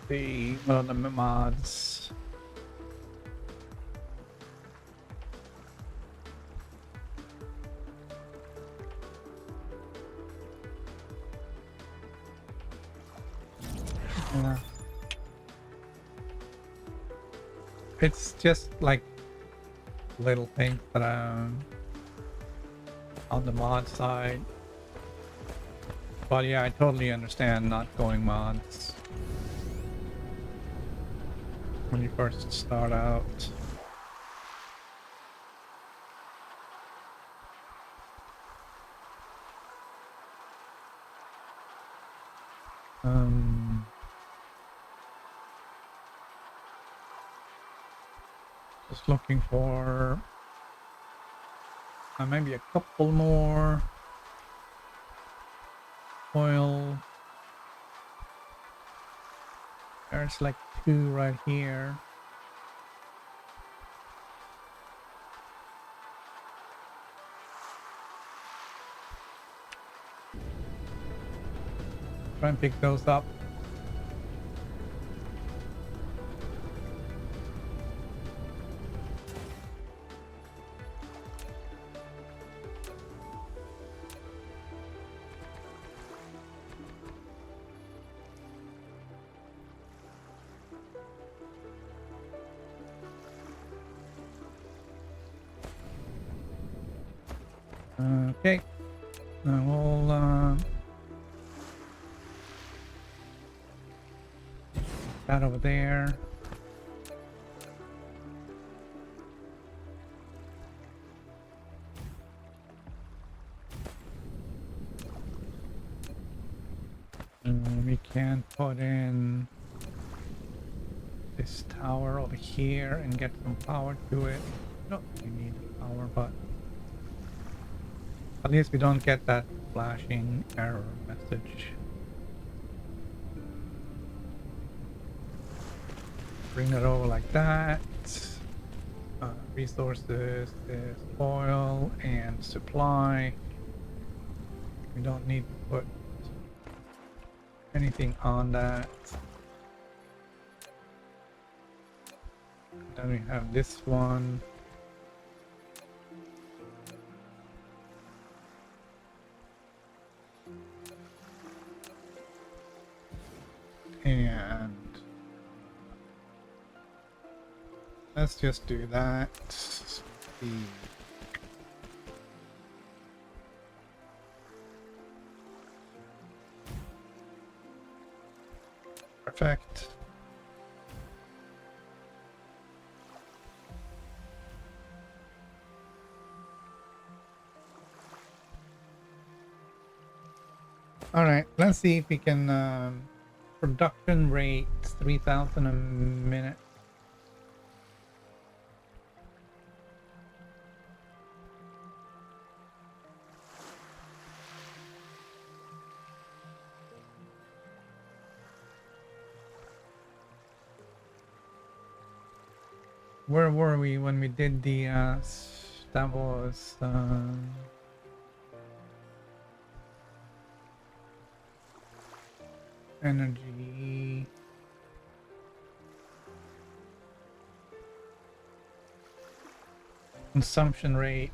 The mods. Yeah. It's just like little things that on the mod side. But yeah, I totally understand not going mods when you first start out. Just looking for maybe a couple more oil. There's like 2 right here. Try and pick those up. Okay, we'll that over there. We can put in this tower over here and get some power to it. Don't really need power, but at least we don't get that flashing error message. Bring it over like that. Resources is oil and supply. We don't need to put anything on that. Then we have this one. And let's just do that. Perfect. All right, let's see if we can production rate 3,000 a minute. Where were we when we did the that was energy, consumption rate,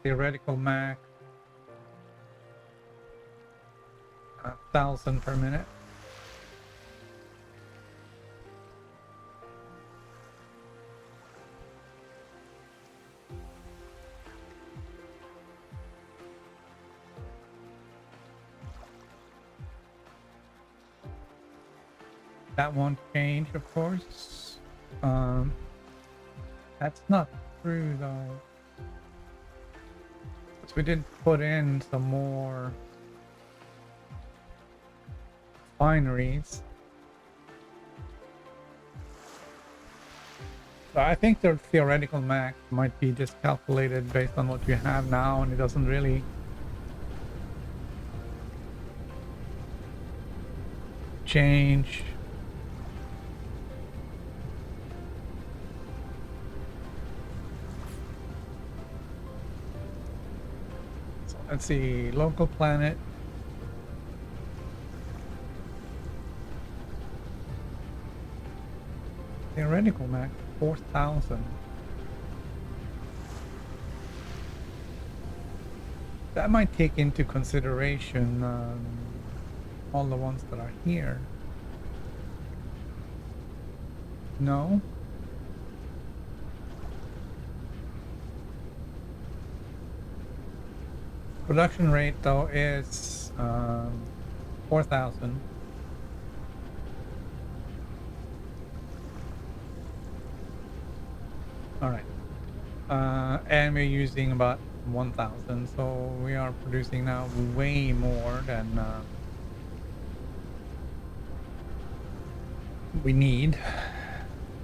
theoretical max 1,000 per minute. That won't change, of course. That's not true though. Because we did put in some more binaries. So I think the theoretical max might be just calculated based on what you have now, and it doesn't really change. So let's see, local planet. Theoretical max 4,000. That might take into consideration all the ones that are here. No? Production rate though is 4,000. All right. And we're using about 1,000, so we are producing now way more than we need.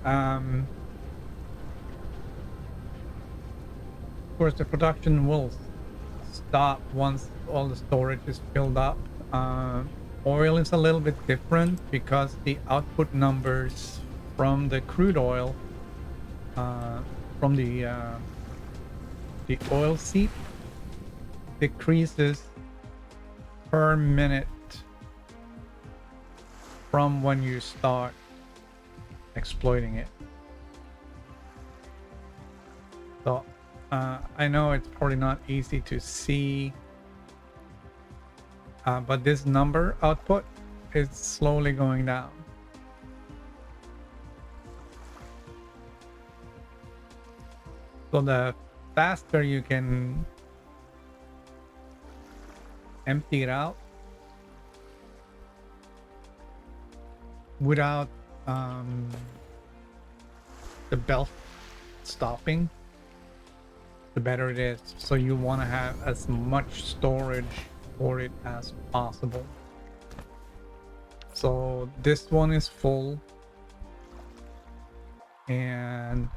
Of course, the production will stop once all the storage is filled up. Oil is a little bit different because the output numbers from the crude oil, from the oil seep, decreases per minute from when you start exploiting it. So I know it's probably not easy to see, but this number output is slowly going down. So the faster you can empty it out without the belt stopping, the better it is. So you want to have as much storage for it as possible. So this one is full, and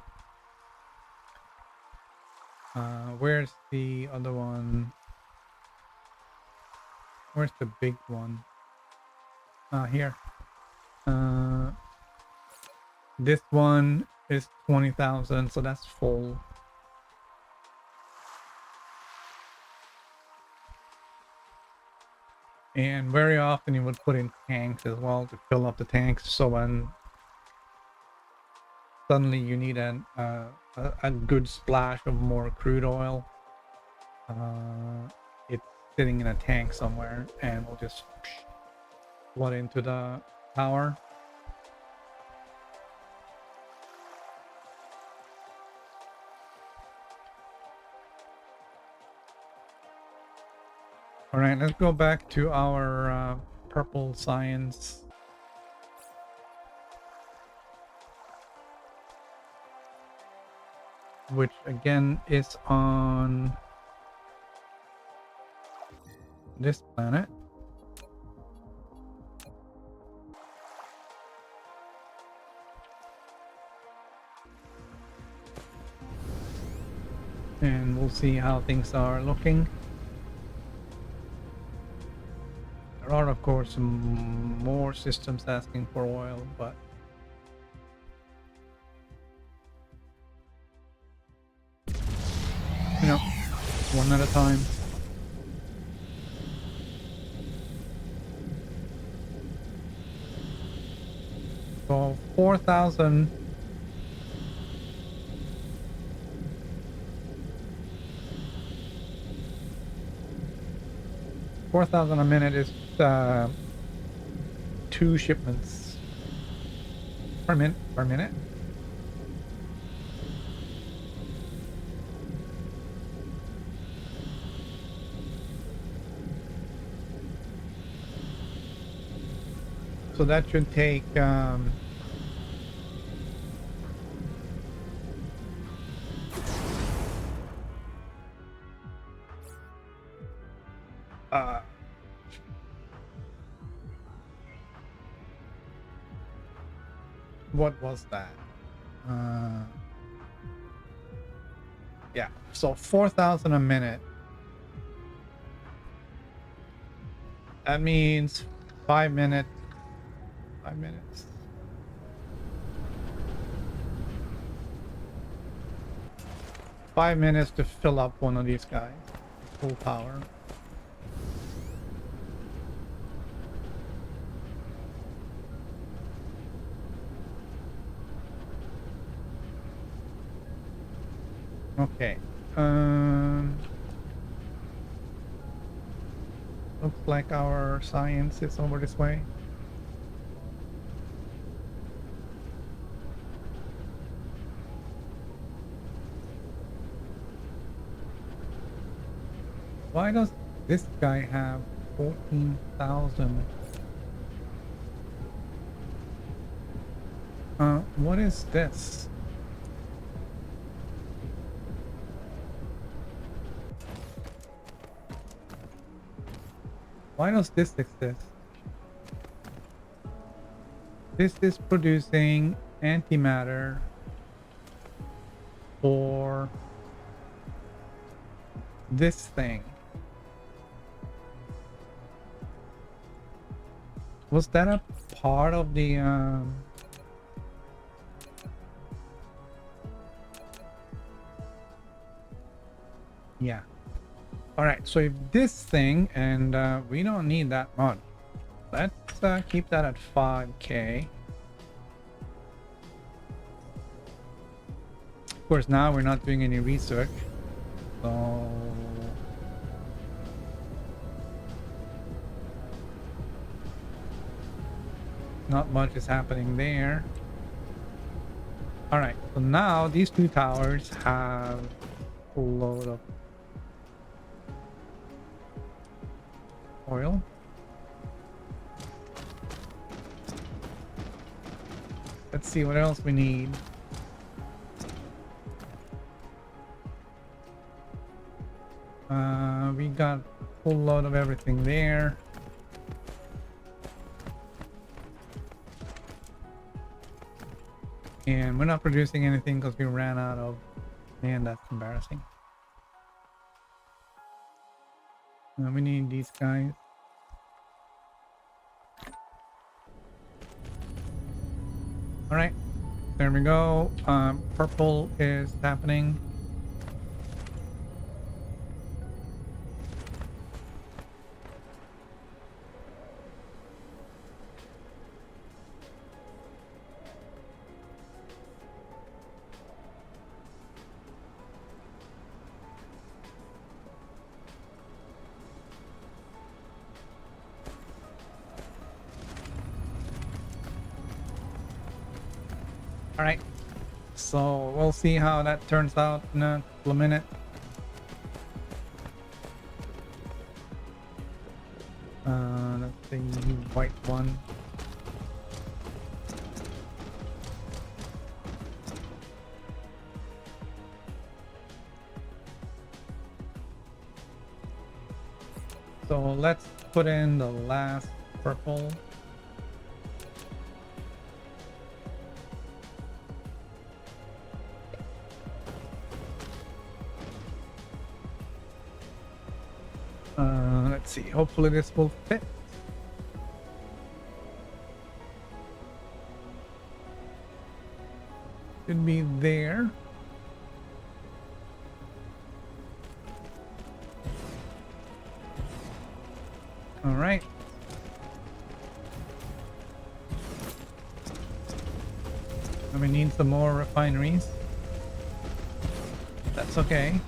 where's the other one? Where's the big one? Here. This one is 20,000, so that's full. And very often you would put in tanks as well to fill up the tanks, so when suddenly you need a good splash of more crude oil, it's sitting in a tank somewhere and we'll just flood into the tower. All right, let's go back to our purple science. Which again is on this planet. And we'll see how things are looking. There are, of course, more systems asking for oil, but you know, one at a time. So 4,000. 4,000 a minute is 2 shipments per minute. So that should take what was that? Yeah, so 4,000 a minute. That means 5 minutes. 5 minutes. 5 minutes to fill up one of these guys. Full power. Okay. Looks like our science is over this way. Why does this guy have 14,000? What is this? Why does this exist? This is producing antimatter for this thing. Was that a part of the yeah. All right, so if this thing, and we don't need that much, let's keep that at 5k. Of course, now we're not doing any research, so not much is happening there. All right, so now these 2 towers have a load of oil. Let's see what else we need. We got a full load of everything there. And we're not producing anything because we ran out of... Man, that's embarrassing. We need these guys. Alright, there we go. Purple is happening. Alright, so we'll see how that turns out in a couple of minutes. That's the white one. So let's put in the last purple. Let's see, hopefully this will fit. Should be there. All right. And we need some more refineries. That's okay.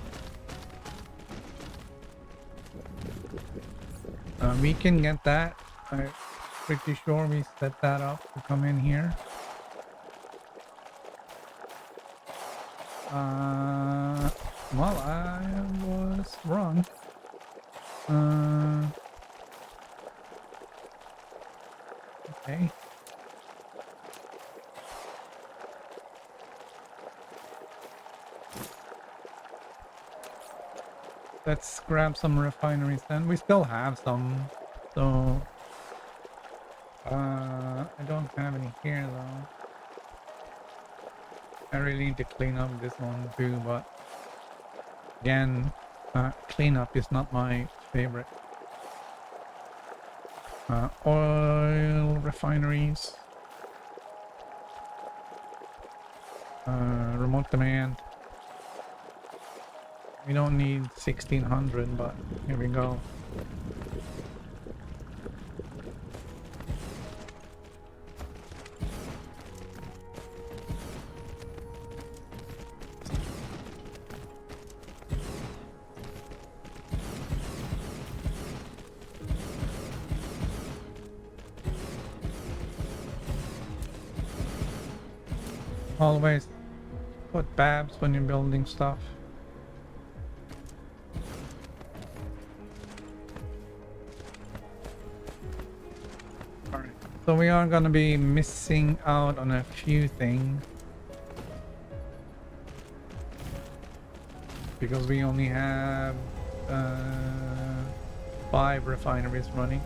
We can get that. I'm pretty sure we set that up to come in here. Well, I was wrong. Okay. Let's grab some refineries then. We still have some, so I don't have any here though. I really need to clean up this one too, but again, cleanup is not my favorite. Oil refineries, remote command. We don't need 1600, but here we go. Always put babs when you're building stuff. Alright, so we are gonna be missing out on a few things because we only have 5 refineries running.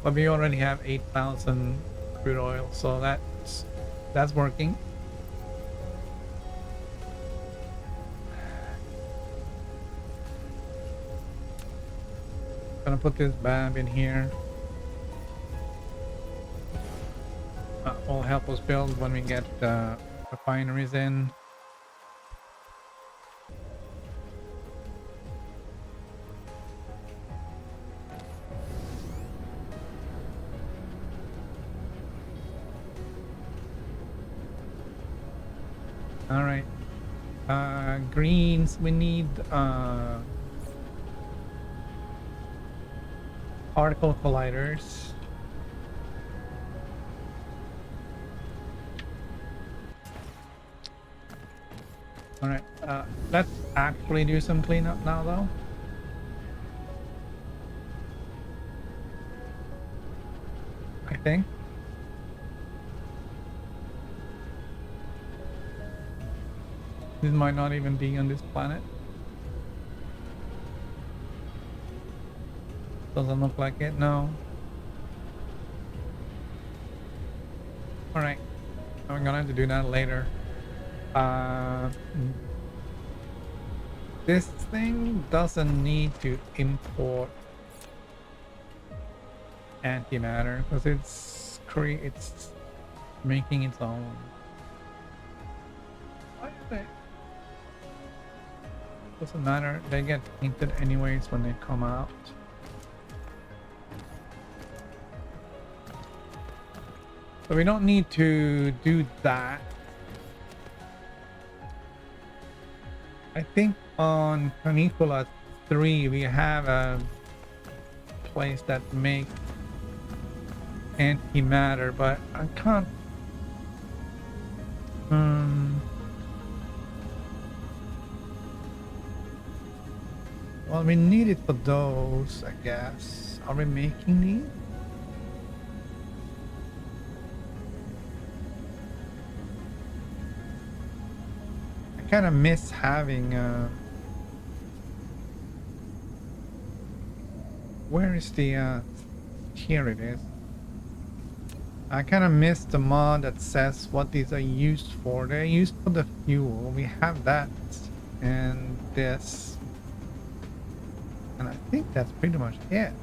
But we already have 8,000 crude oil, so that's working. Gonna put this BAB in here. Will help us build when we get refineries in. All right, greens, we need particle colliders. All right, let's actually do some cleanup now, though. I think this might not even be on this planet. Doesn't look like it. No. All right, I'm gonna have to do that later. Uh, this thing doesn't need to import antimatter because it's making its own. Why is it? Doesn't matter. They get painted anyways when they come out. So we don't need to do that. I think on Canicula 3 we have a place that makes antimatter, but I can't. Well, we need it for those, I guess. Are we making these? I kind of miss having where is the here it is. I kind of miss the mod that says what these are used for. They're used for the fuel. We have that and this. And I think that's pretty much it.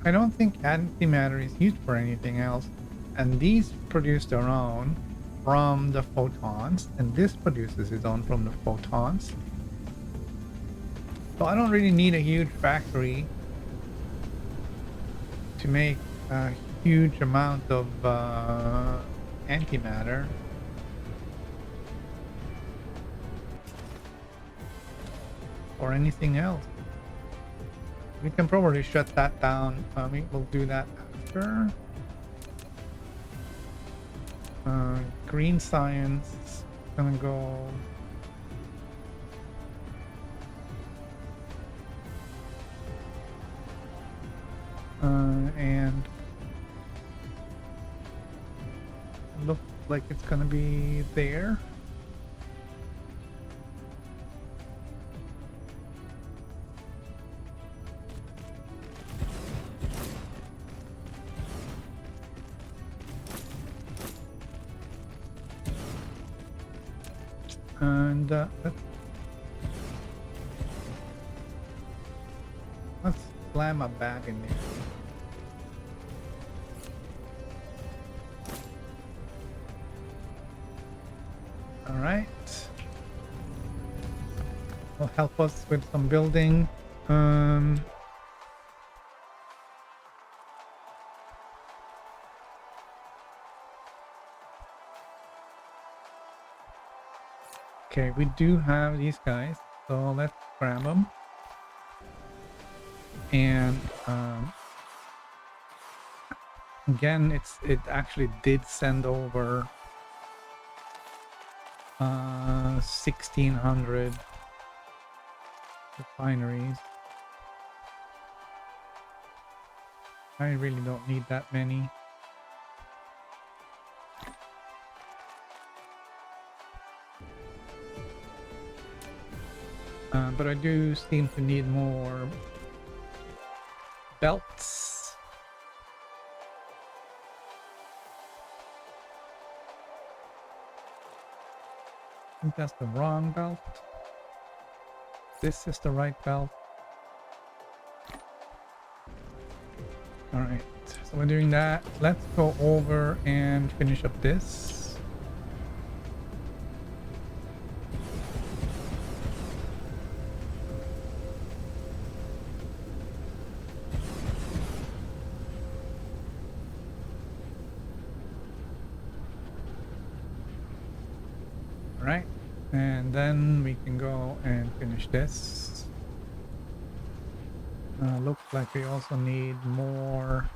I don't think antimatter is used for anything else. And these produce their own from the photons, and this produces its own from the photons. So I don't really need a huge factory to make a huge amount of antimatter. Or anything else. We can probably shut that down. We'll do that after. Green science. Gonna go. And look like it's gonna be there. And let's slam a bag in there. All right. Will help us with some building. Okay, we do have these guys, so let's grab them. And again, it actually did send over 1,600 refineries. I really don't need that many. But I do seem to need more belts. I think that's the wrong belt. This is the right belt. Alright, so we're doing that. Let's go over and finish up this. Alright, and then we can go and finish this. Looks like we also need more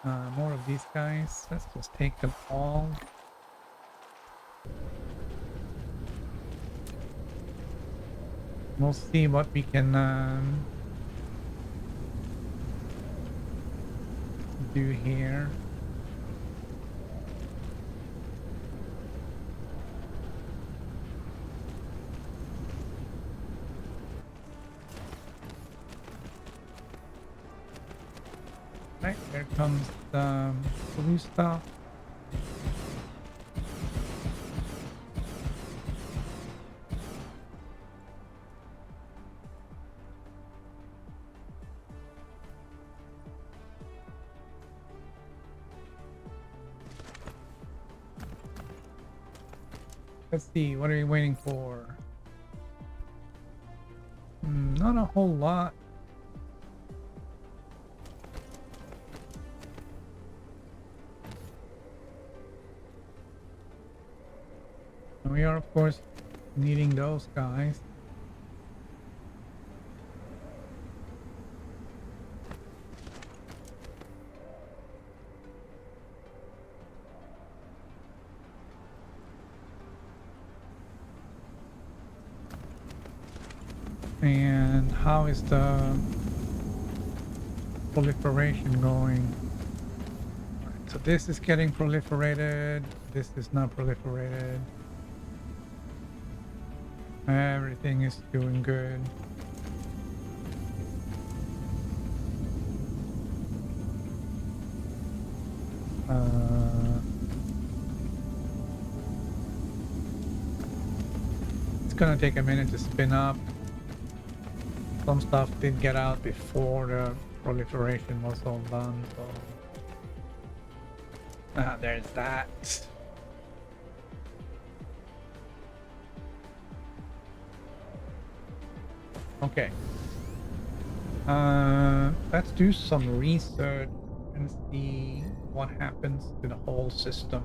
of these guys. Let's just take them all. We'll see what we can do here. Right, there comes the blue stuff. Let's see, what are we waiting for? Not a whole lot. We are, of course, needing those guys. And how is the proliferation going? Right, so this is getting proliferated. This is not proliferated. Everything is doing good. It's gonna take a minute to spin up. Some stuff did get out before the proliferation was all done, so there's that. Okay. Let's do some research and see what happens to the whole system.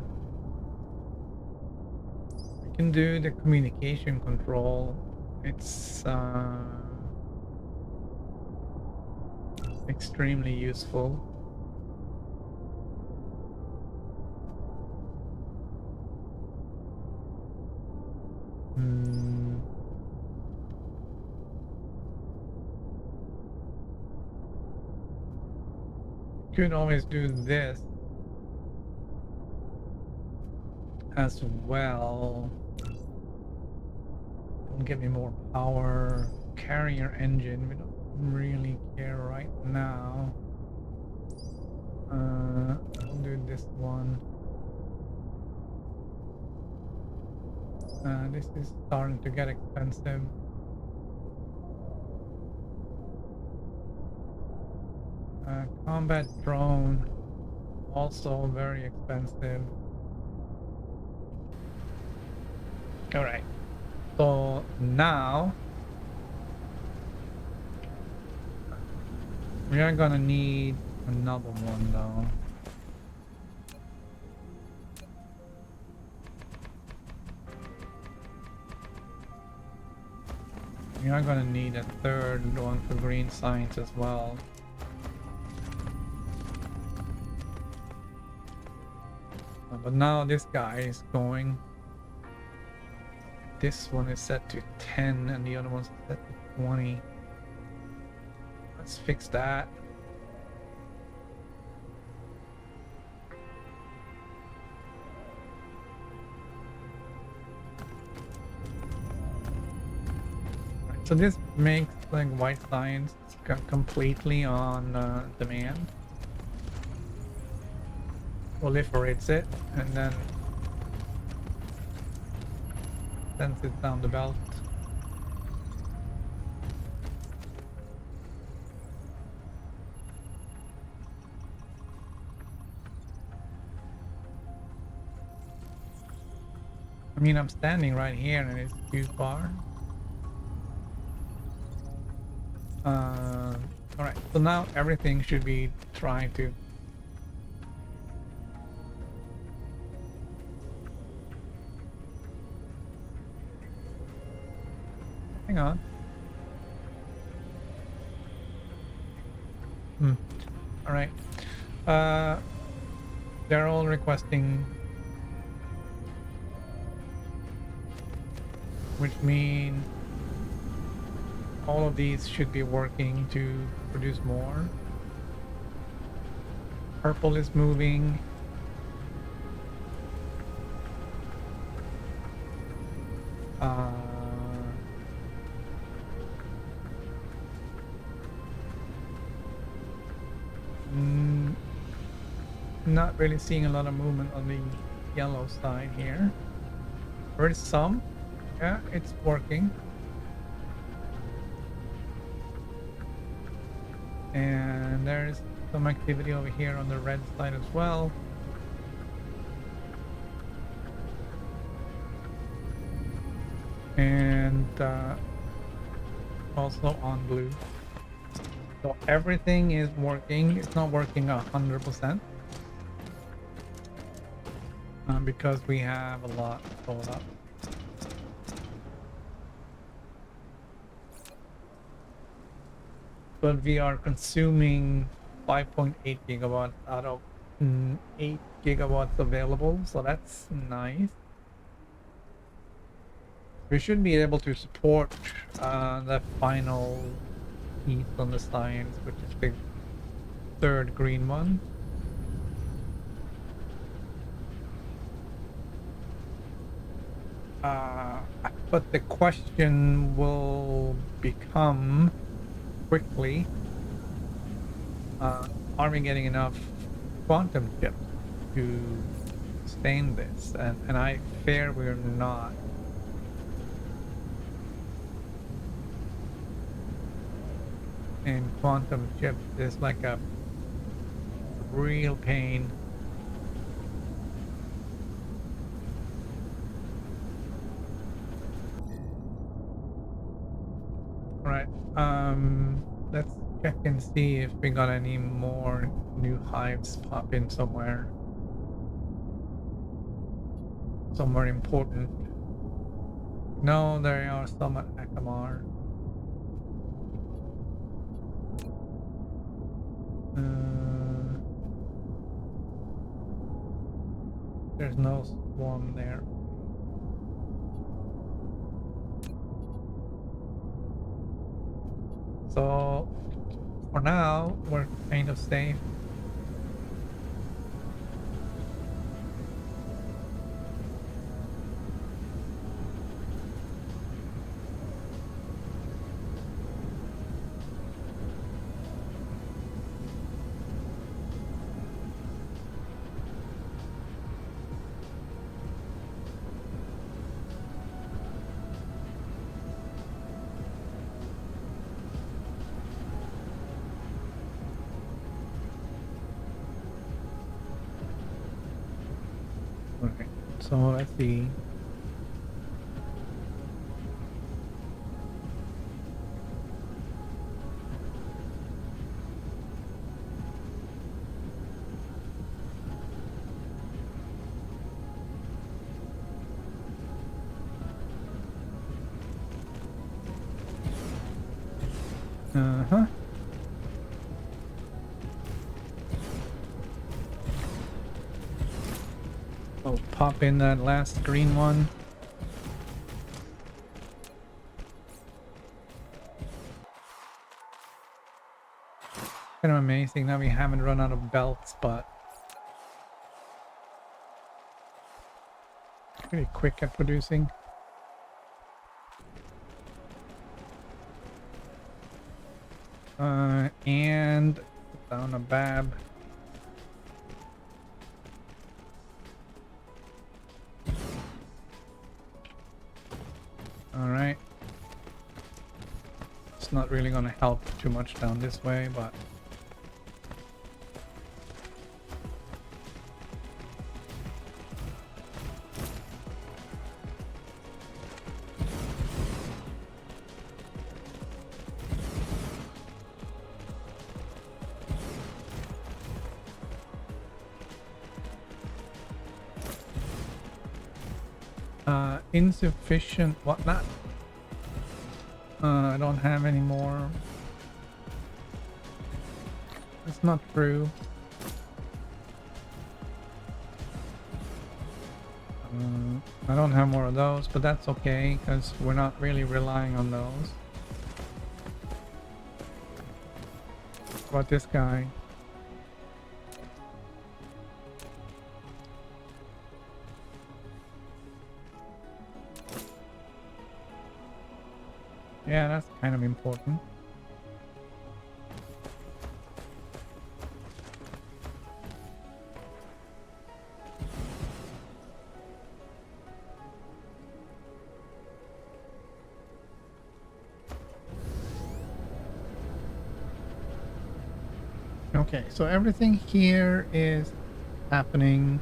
We can do the communication control. It's extremely useful. Could always do this as well. Don't give me more power. Carrier engine, we don't really care right now. I'll do this one. This is starting to get expensive. Combat drone, also very expensive. All right, so now we are gonna need another one though. We are gonna need a third one for green science as well. But now this guy is going. This one is set to 10 and the other one's set to 20. Let's fix that. Right, so this makes like white science completely on demand. Proliferates it and then sends it down the belt. I mean, I'm standing right here and it's too far. Alright, so now everything should be trying to hang on. All right. Uh, they're all requesting, which means all of these should be working to produce more. Purple is moving. Mm, not really seeing a lot of movement on the yellow side here. There is some. Yeah, it's working. And there's some activity over here on the red side as well. And also on blue. So everything is working. It's not working 100%. Because we have a lot sold up. But we are consuming 5.8 gigawatts out of 8 gigawatts available, so that's nice. We should be able to support the final piece on the science, which is the third green one. But the question will become quickly, are we getting enough quantum chips to sustain this? And I fear we're not. And quantum chips is like a real pain. All right. Let's check and see if we got any more new hives pop in somewhere. Somewhere important. No, there are some at Akamar. There's no swarm there. So for now, we're kind of safe. Okay, so let's see. Uh-huh. Oh, pop in that last green one. Kind of amazing that we haven't run out of belts, but pretty quick at producing. And down a bab. All right. It's not really going to help too much down this way, but insufficient whatnot. I don't have any more. It's not true. I don't have more of those, but that's okay because we're not really relying on those. What about this guy? Yeah, that's kind of important. Okay, so everything here is happening.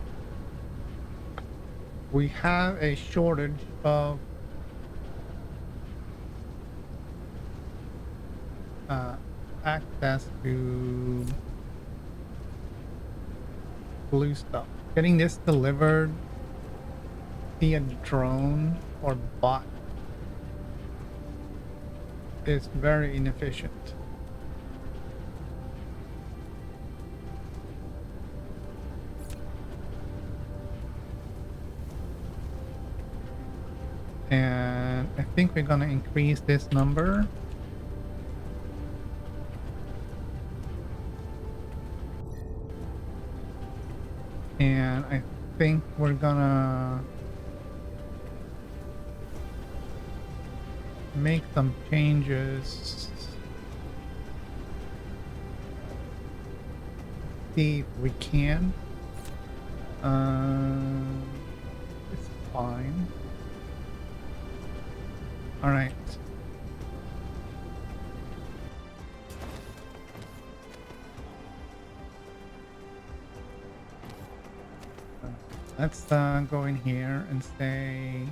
We have a shortage of access to blue stuff. Getting this delivered via drone or bot is very inefficient. And I think we're gonna increase this number. And I think we're gonna make some changes. See if we can. It's fine. All right. Let's go in here and say,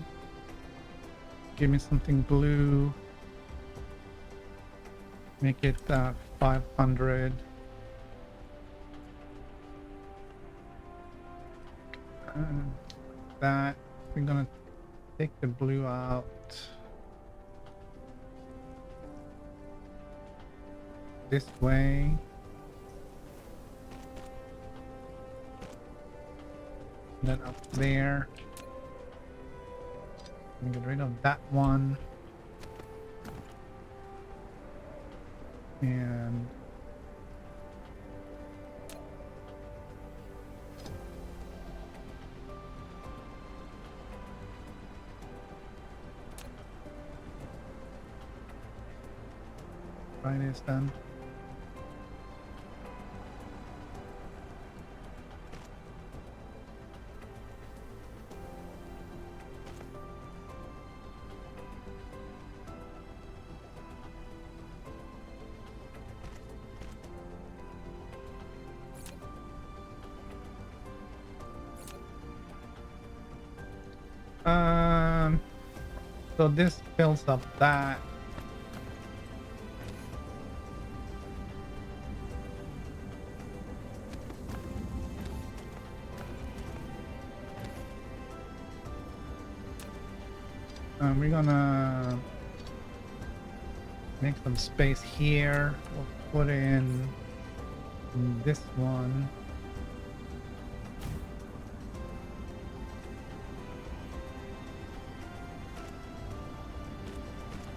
give me something blue. Make it 500. That we're gonna take the blue out. This way. And then up there. Get rid of that one. And try this then. So this fills up that. We're gonna make some space here. We'll put in this one.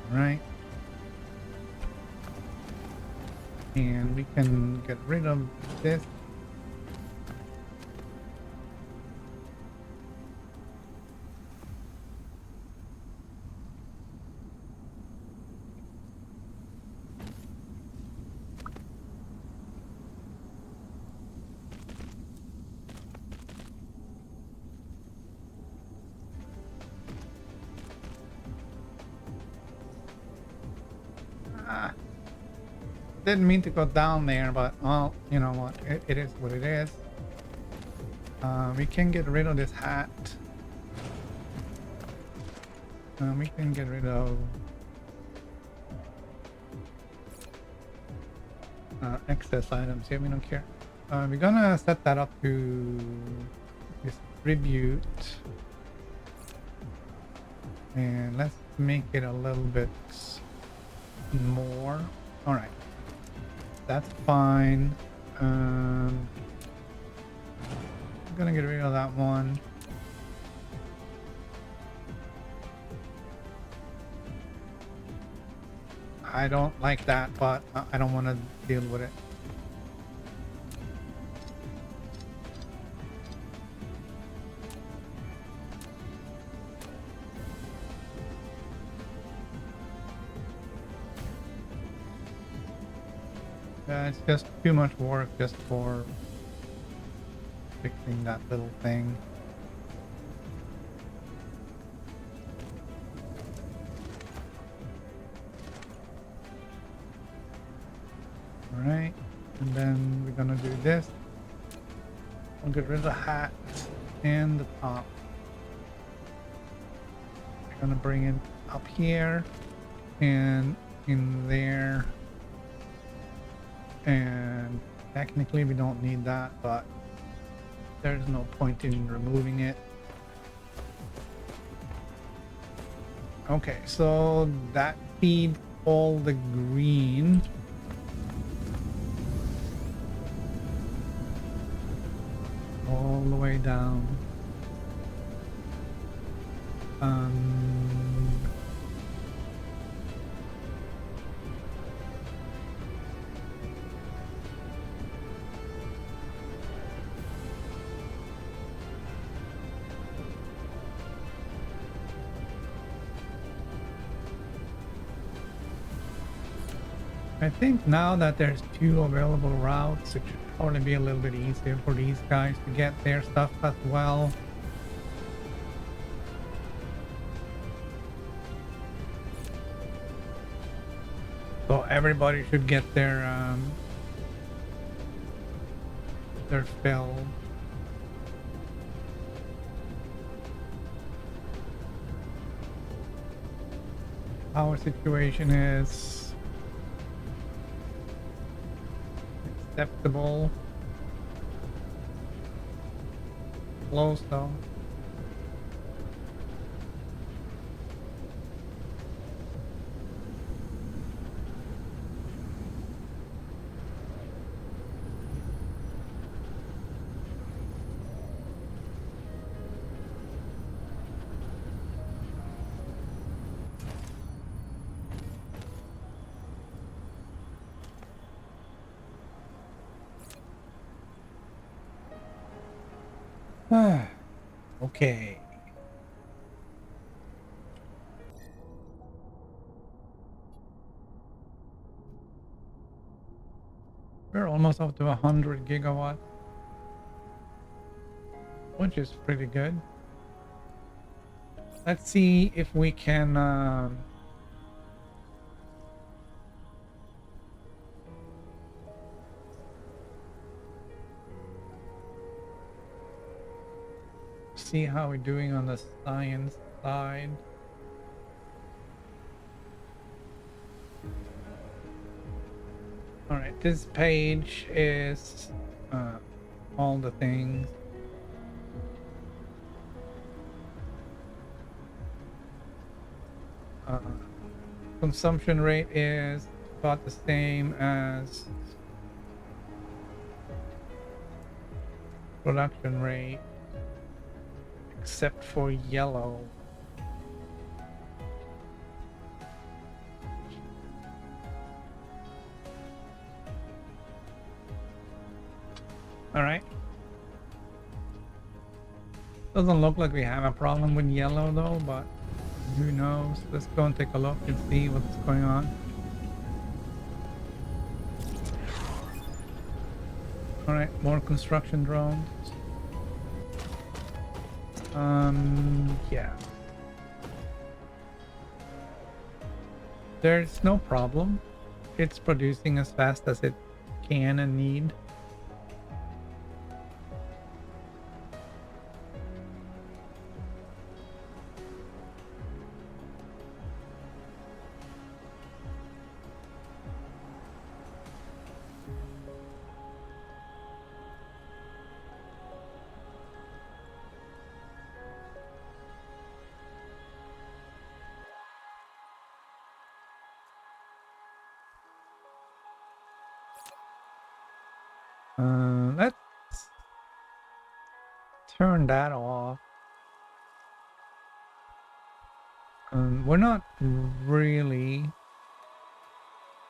Right, and we can get rid of this. Didn't mean to go down there, but well, you know what, it is what it is. We can get rid of this hat. We can get rid of excess items here. We don't care. We're gonna set that up to distribute, and let's make it a little bit more. All right. That's fine. I'm gonna get rid of that one. I don't like that, but I don't want to deal with it. It's just too much work just for fixing that little thing. All right, and then we're gonna do this. I'll get rid of the hat and the top. We're gonna bring it up here and in there. And technically we don't need that, but there's no point in removing it. Okay, so that feeds all the green. All the way down. I think now that there's 2 available routes, it should probably be a little bit easier for these guys to get their stuff as well. So everybody should get their fill. Our situation is acceptable. Close though. Okay. We're almost up to 100 gigawatts, which is pretty good. Let's see if we can see how we're doing on the science side. All right, this page is all the things. Consumption rate is about the same as production rate, except for yellow. All right. Doesn't look like we have a problem with yellow though, but who knows? Let's go and take a look and see what's going on. All right, more construction drones. Yeah. There's no problem. It's producing as fast as it can and need. Let's turn that off. We're not really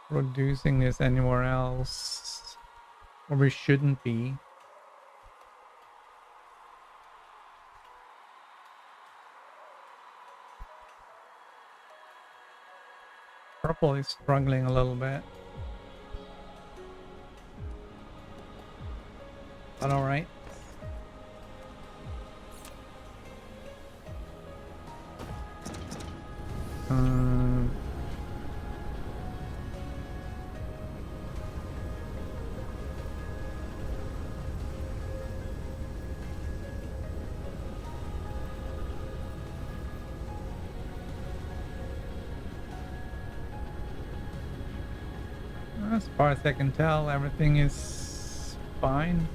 producing this anywhere else, or we shouldn't be. Purple is struggling a little bit. But all right. As far as I can tell, everything is fine.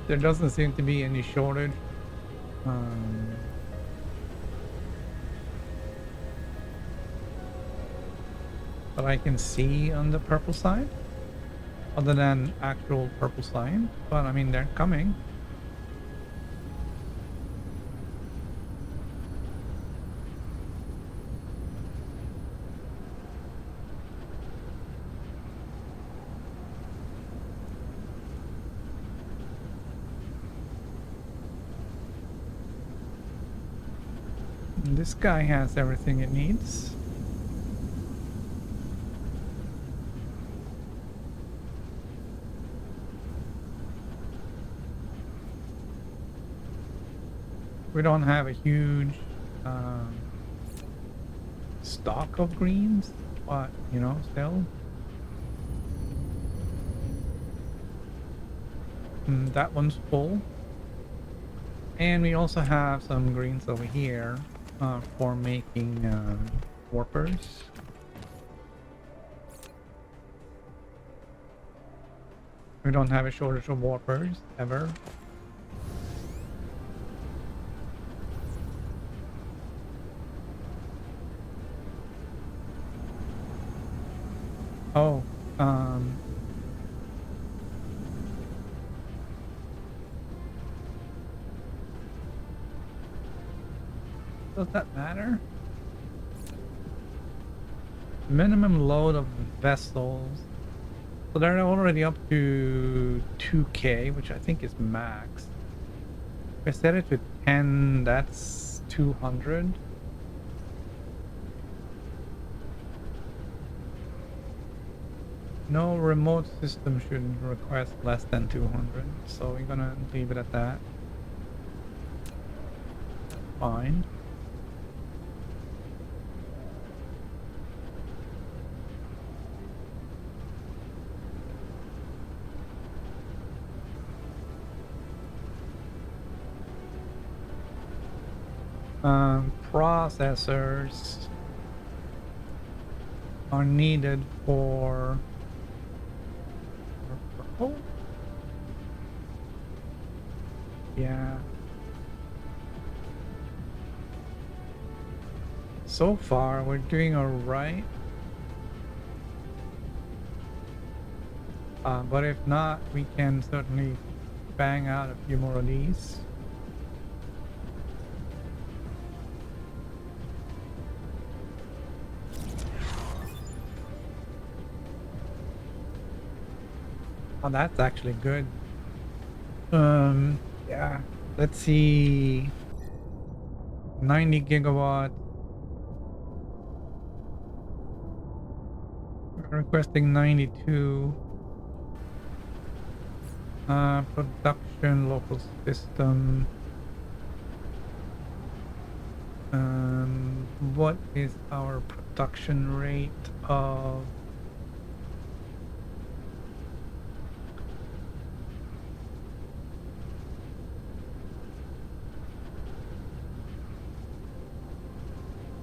There doesn't seem to be any shortage. That I can see on the purple side, other than actual purple sign. But I mean, they're coming. And this guy has everything it needs. We don't have a huge stock of greens, but you know, still. That one's full. And we also have some greens over here for making warpers. We don't have a shortage of warpers ever. Oh, does that matter? Minimum load of vessels. So they're already up to 2K, which I think is max. If I set it to 10, that's 200. No remote system should request less than 200, so we're gonna leave it at that. Fine. Processors are needed for purple. Yeah. So far, we're doing alright. But if not, we can certainly bang out a few more of these. Oh, that's actually good. Yeah. Let's see. 90 gigawatt. Requesting 92. Production, local system. What is our production rate of...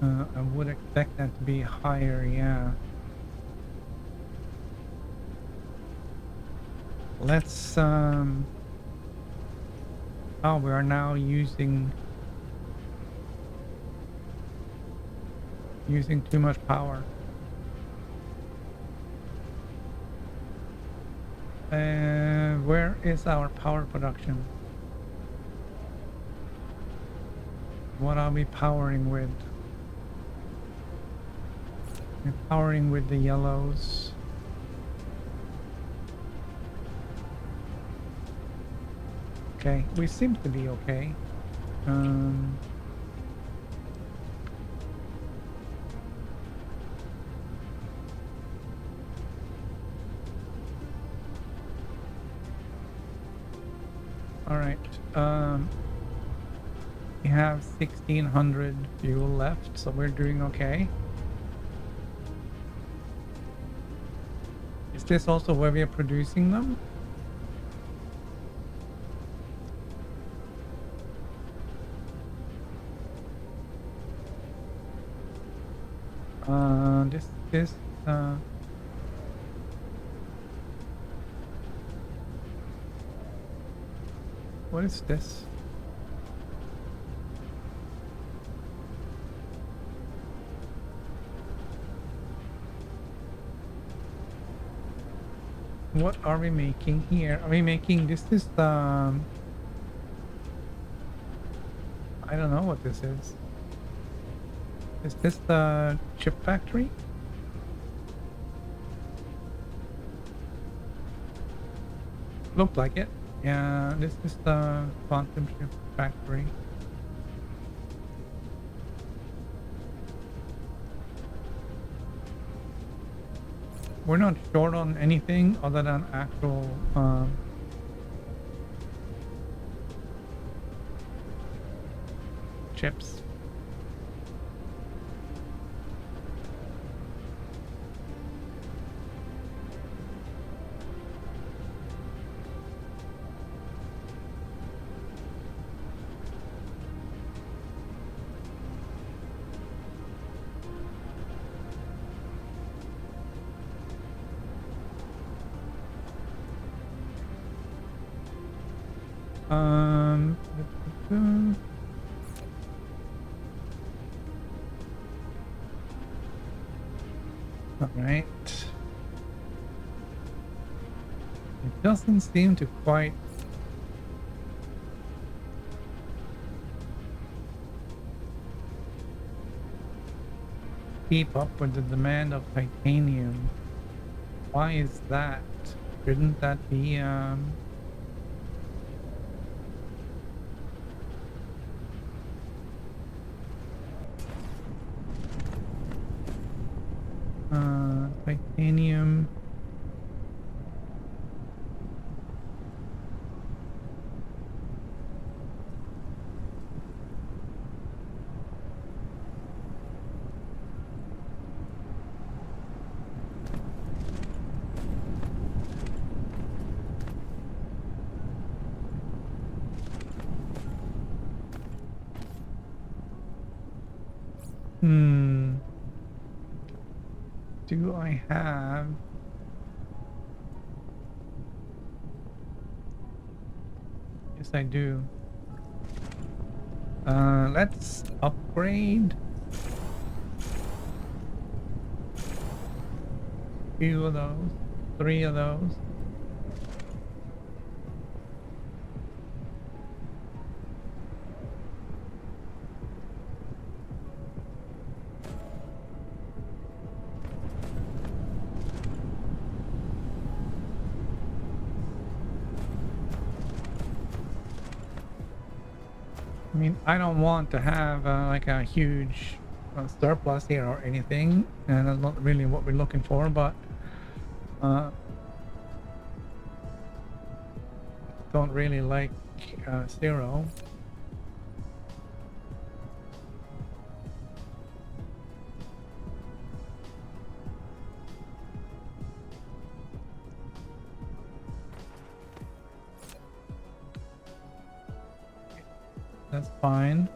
I would expect that to be higher, yeah. Let's oh, we are now using using too much power. And where is our power production? What are we powering with? We're powering with the yellows. Okay, we seem to be okay. All right. We have 1600 fuel left, so we're doing okay. Is this also where we are producing them? This what is this? What are we making here? Are we making this is I don't know what this is. Is this the chip factory? Looked like it. Yeah, this is the quantum chip factory. We're not short on anything other than actual chips. All right. It doesn't seem to quite keep up with the demand of titanium. Why is that? Shouldn't that be titanium? Do I have? Yes, I do. Let's upgrade. Two of those, three of those. I mean, I don't want to have like a huge surplus here or anything, and that's not really what we're looking for, but don't really like zero. That's fine.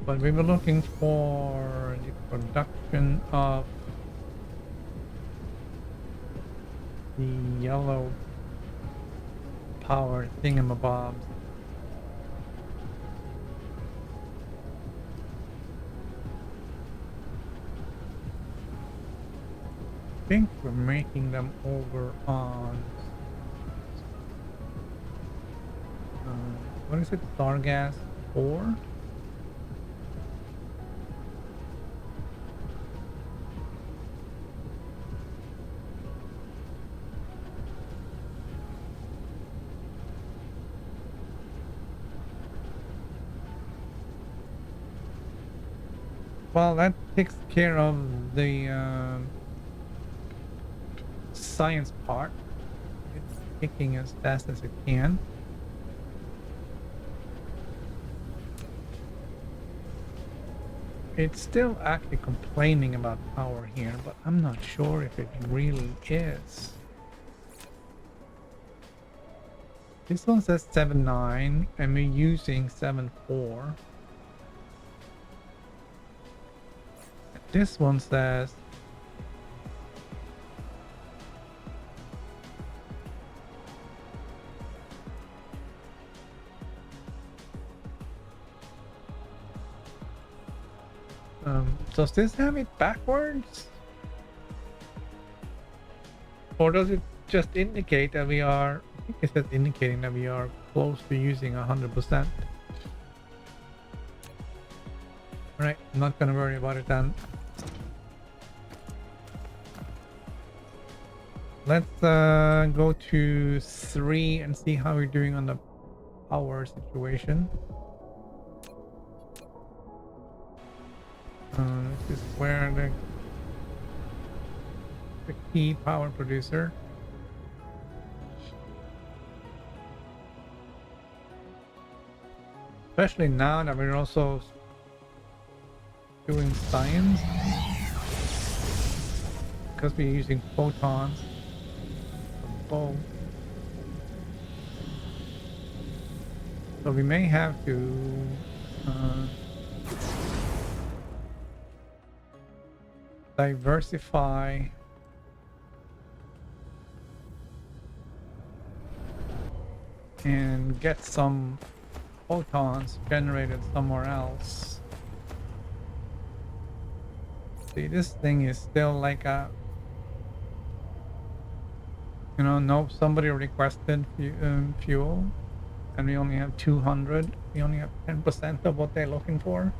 But we were looking for the production of the yellow power thingamabobs. think we're making them over on what is it? Stargas 4? Well, that takes care of the science part. It's kicking as fast as it can. It's still actually complaining about power here, but I'm not sure if it really is. This one says 7.9 and we're using 7.4. This one says does this have it backwards? Or does it just indicate that we are, I think it says indicating that we are close to using 100%. Alright, I'm not gonna worry about it then. Let's go to 3 and see how we're doing on the power situation. This is where the key power producer. Especially now that we're also doing science, because we're using photons for both. So we may have to diversify and get some photons generated somewhere else. See, this thing is still like a, you know, no, somebody requested fuel and we only have 200. We only have 10% of what they're looking for.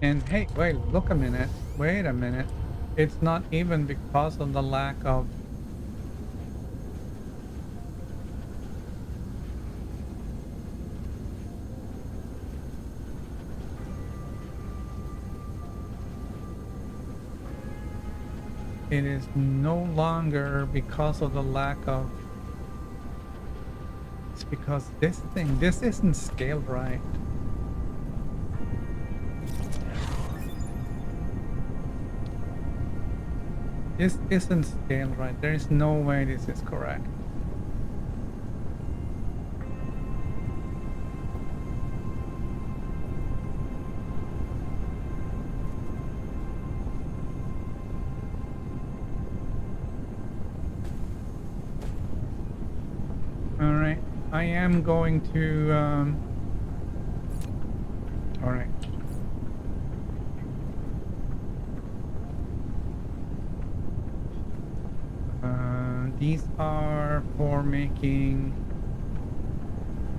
And hey, wait, look a minute. Wait a minute. It's not even because of the lack of it is no longer because of the lack of, it's because this isn't scaled right. This isn't scaled right. There is no way this is correct. All right, I am going to all right. These are for making,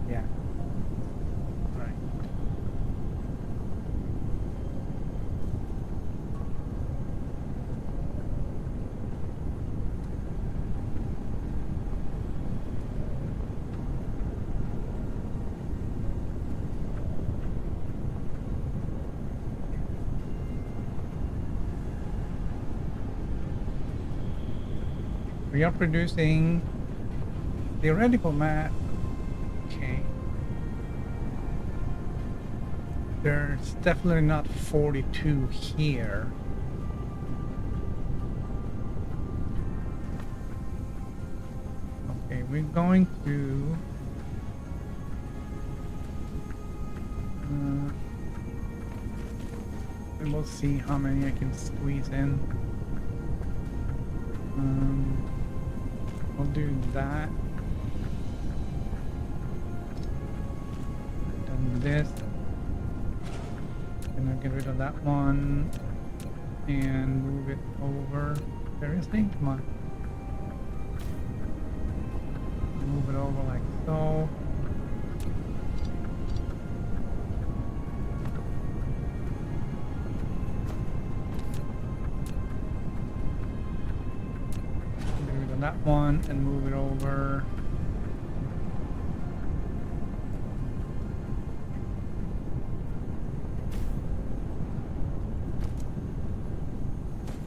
yeah. All right. We are producing theoretical math. Okay. There's definitely not 42 here. Okay, we're going to and we'll see how many I can squeeze in. I'll do that. Then this. And I'll get rid of that one and move it over. Seriously? Come on. Move it over like so. Get rid of that one and move it over.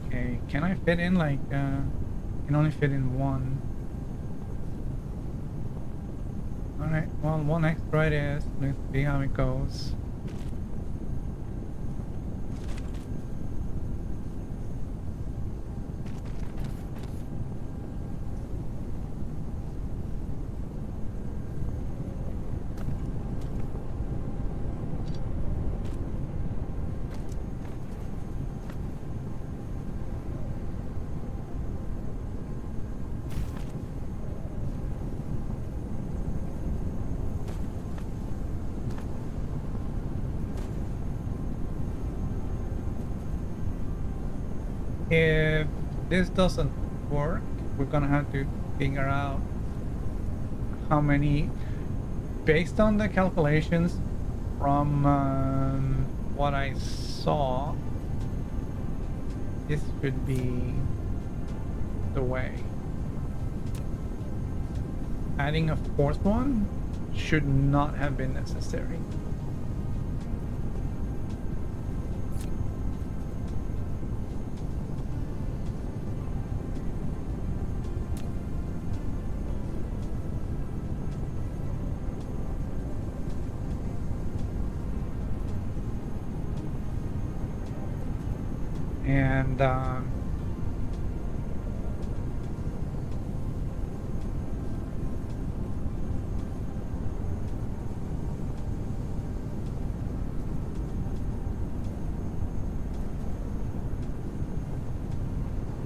Okay, can I fit in like, can only fit in one. Alright, well, one extra it is. Let's see how it goes. If this doesn't work, we're gonna have to figure out how many, based on the calculations from what I saw, this should be the way. Adding a fourth one should not have been necessary. And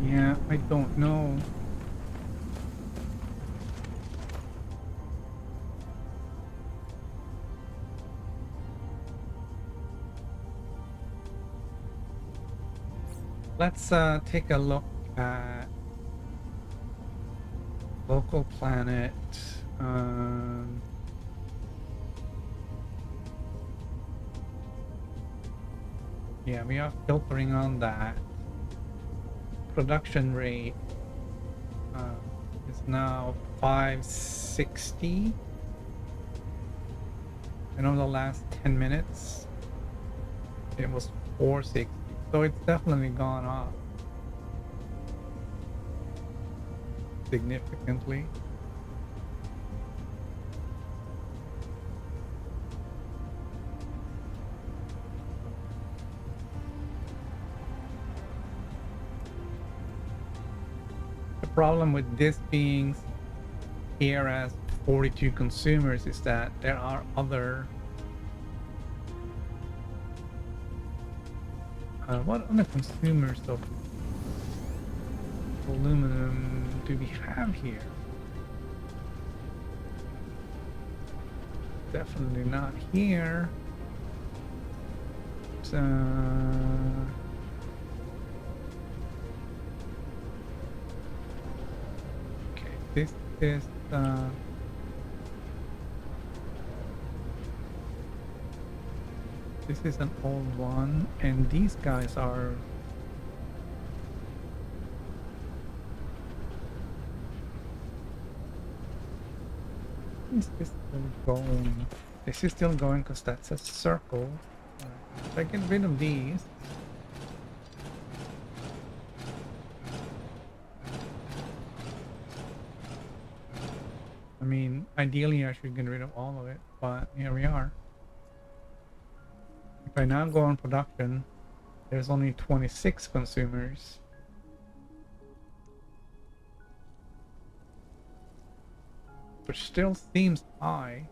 yeah, I don't know. Let's take a look at local planet. Yeah, we are filtering on that. Production rate is now 560. And over the last 10 minutes, it was 460. So it's definitely gone up significantly. The problem with this being here as 42 consumers is that there are other what other consumers of aluminum do we have here? Definitely not here. So okay, this is this is an old one, and these guys are is this still going? This is still going because that's a circle. If I get rid of these, I mean, ideally I should get rid of all of it, but here we are. If I now go on production, there's only 26 consumers. Which still seems high.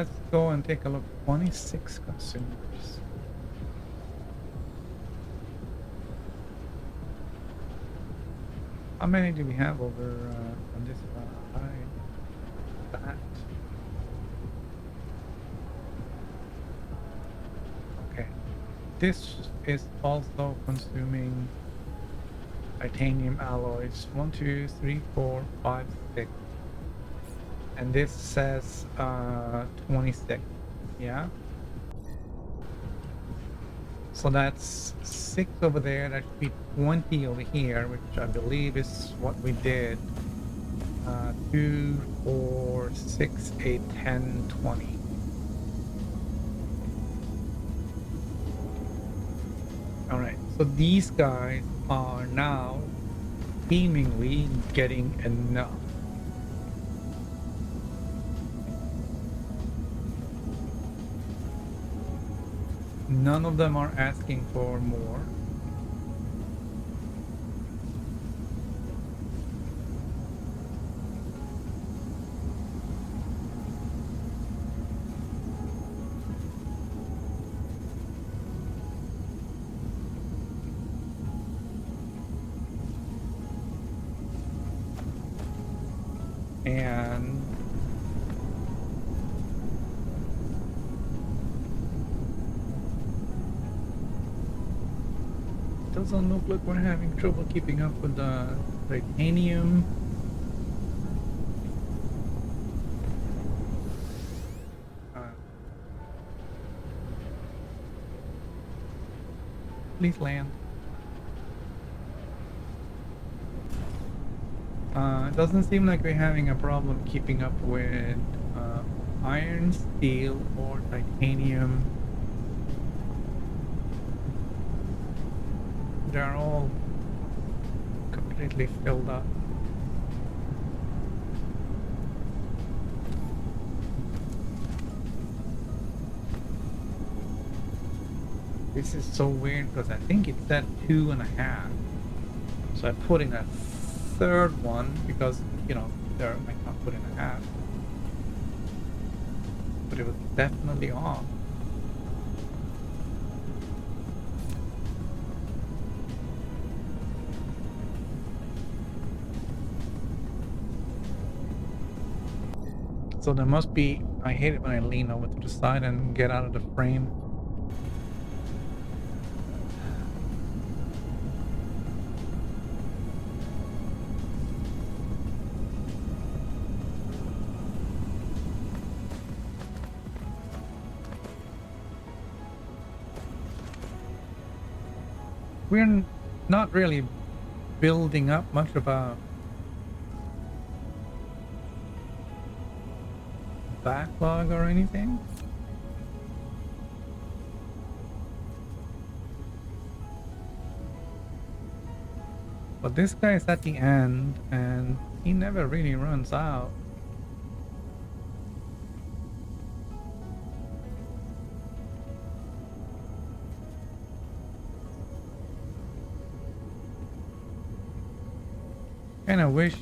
let's go and take a look. 26 consumers. How many do we have over on this side? That. Okay. This is also consuming titanium alloys. 1, 2, 3, 4, 5, 6. And this says 26. Yeah. So that's 6 over there. That should be 20 over here, which I believe is what we did. 2, 4, 6, 8, 10, 20. All right. So these guys are now seemingly getting enough. None of them are asking for more. And doesn't look like we're having trouble keeping up with the titanium. Please land. It doesn't seem like we're having a problem keeping up with iron, steel, or titanium. They're all completely filled up. This is so weird because I think it said 2.5. So I put in a third one because, you know, there I can't put in a half. But it was definitely off. So there must be, I hate it when I lean over to the side and get out of the frame. We're not really building up much of a backlog or anything. But this guy is at the end and he never really runs out. Kinda wish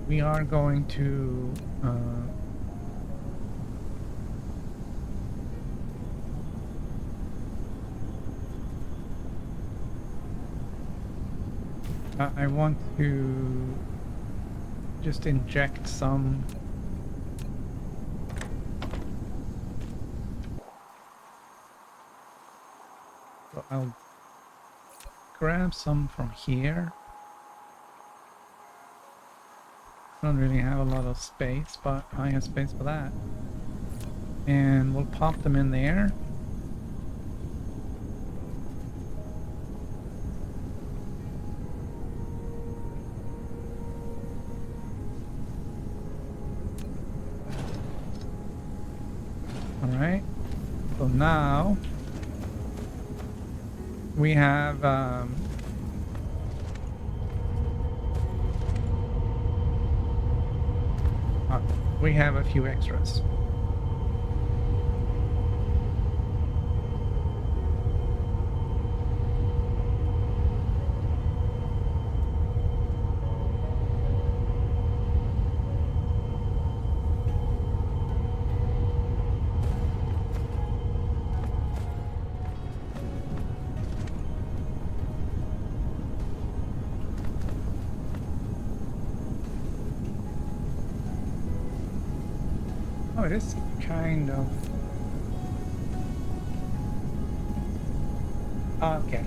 we are going to I want to just inject some so I'll grab some from here. Don't really have a lot of space, but I have space for that. And we'll pop them in there. Alright, so now we have a few extras. Oh, it is kind of... Okay.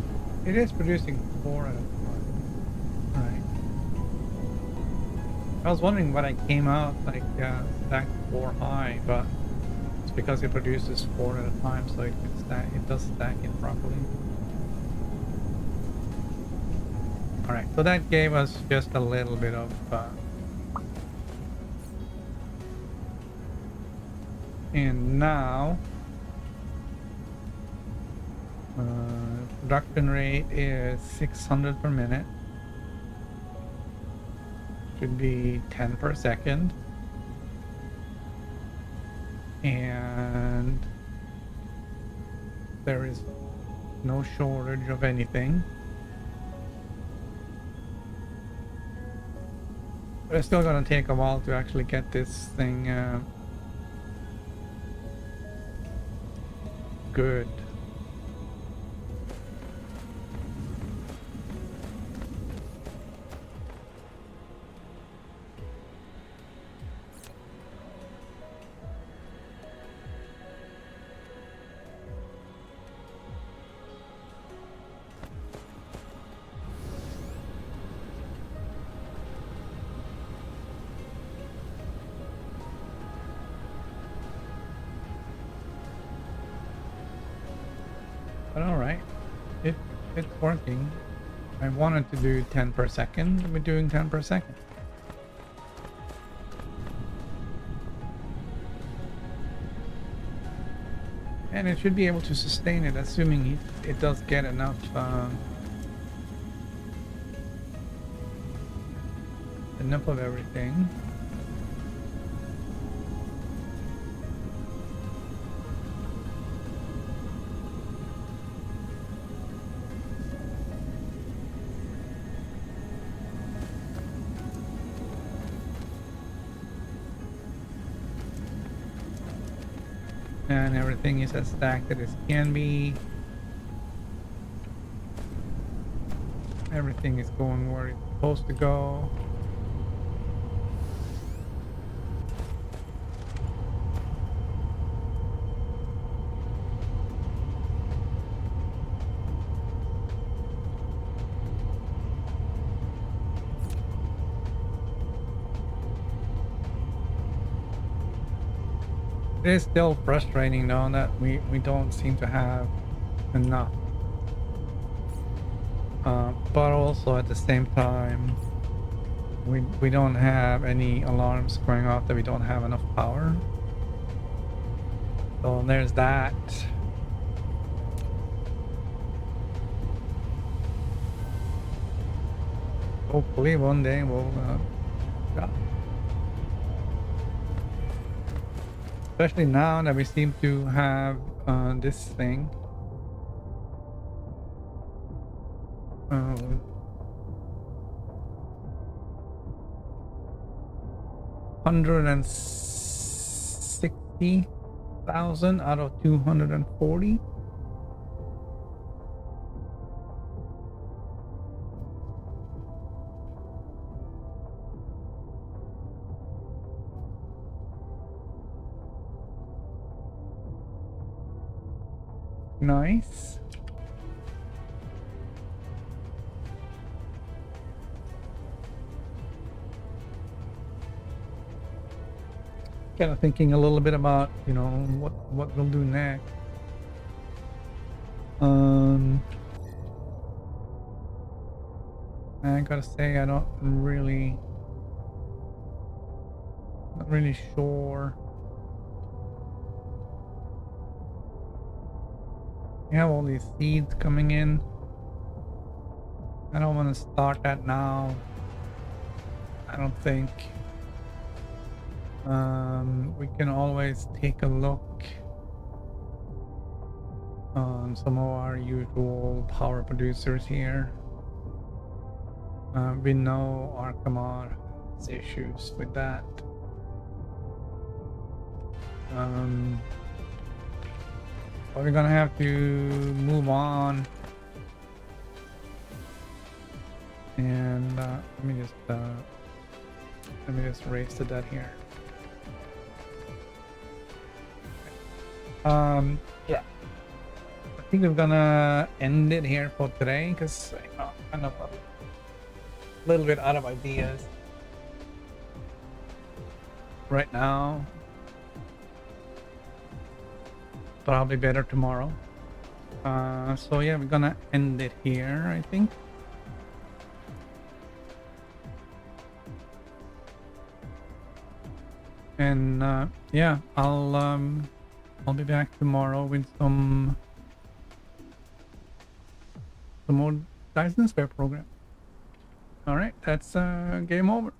It is producing 4 at a time. Right. I was wondering when I came out, like, stacked 4 high, but it's because it produces 4 at a time, so it can stack, it does stack it properly. Alright, so that gave us just a little bit of... and now... production rate is 600 per minute. Should be 10 per second. And there is no shortage of anything. But it's still gonna take a while to actually get this thing good. But alright, it's working. I wanted to do 10 per second, we're doing 10 per second. And it should be able to sustain it, assuming it does get enough enough of everything. And everything is as stacked as it can be. Everything is going where it's supposed to go. It is still frustrating though that we don't seem to have enough. But also at the same time, we don't have any alarms going off that we don't have enough power. So there's that. Hopefully one day we'll yeah. Especially now that we seem to have this thing. 160,000 out of 240. Nice. Kind of thinking a little bit about, you know, what we'll do next. I gotta say, I don't really, not really sure. We have all these seeds coming in. I don't want to start that now. I don't think. We can always take a look on some of our usual power producers here. We know Arkamar has issues with that. But we're gonna have to move on. And let me just raise to that here. Yeah, I think we're gonna end it here for today because kind of a little bit out of ideas right now. Probably better tomorrow. So yeah, we're gonna end it here, I think. And yeah, I'll be back tomorrow with some more Dyson Spare program. All right, that's game over.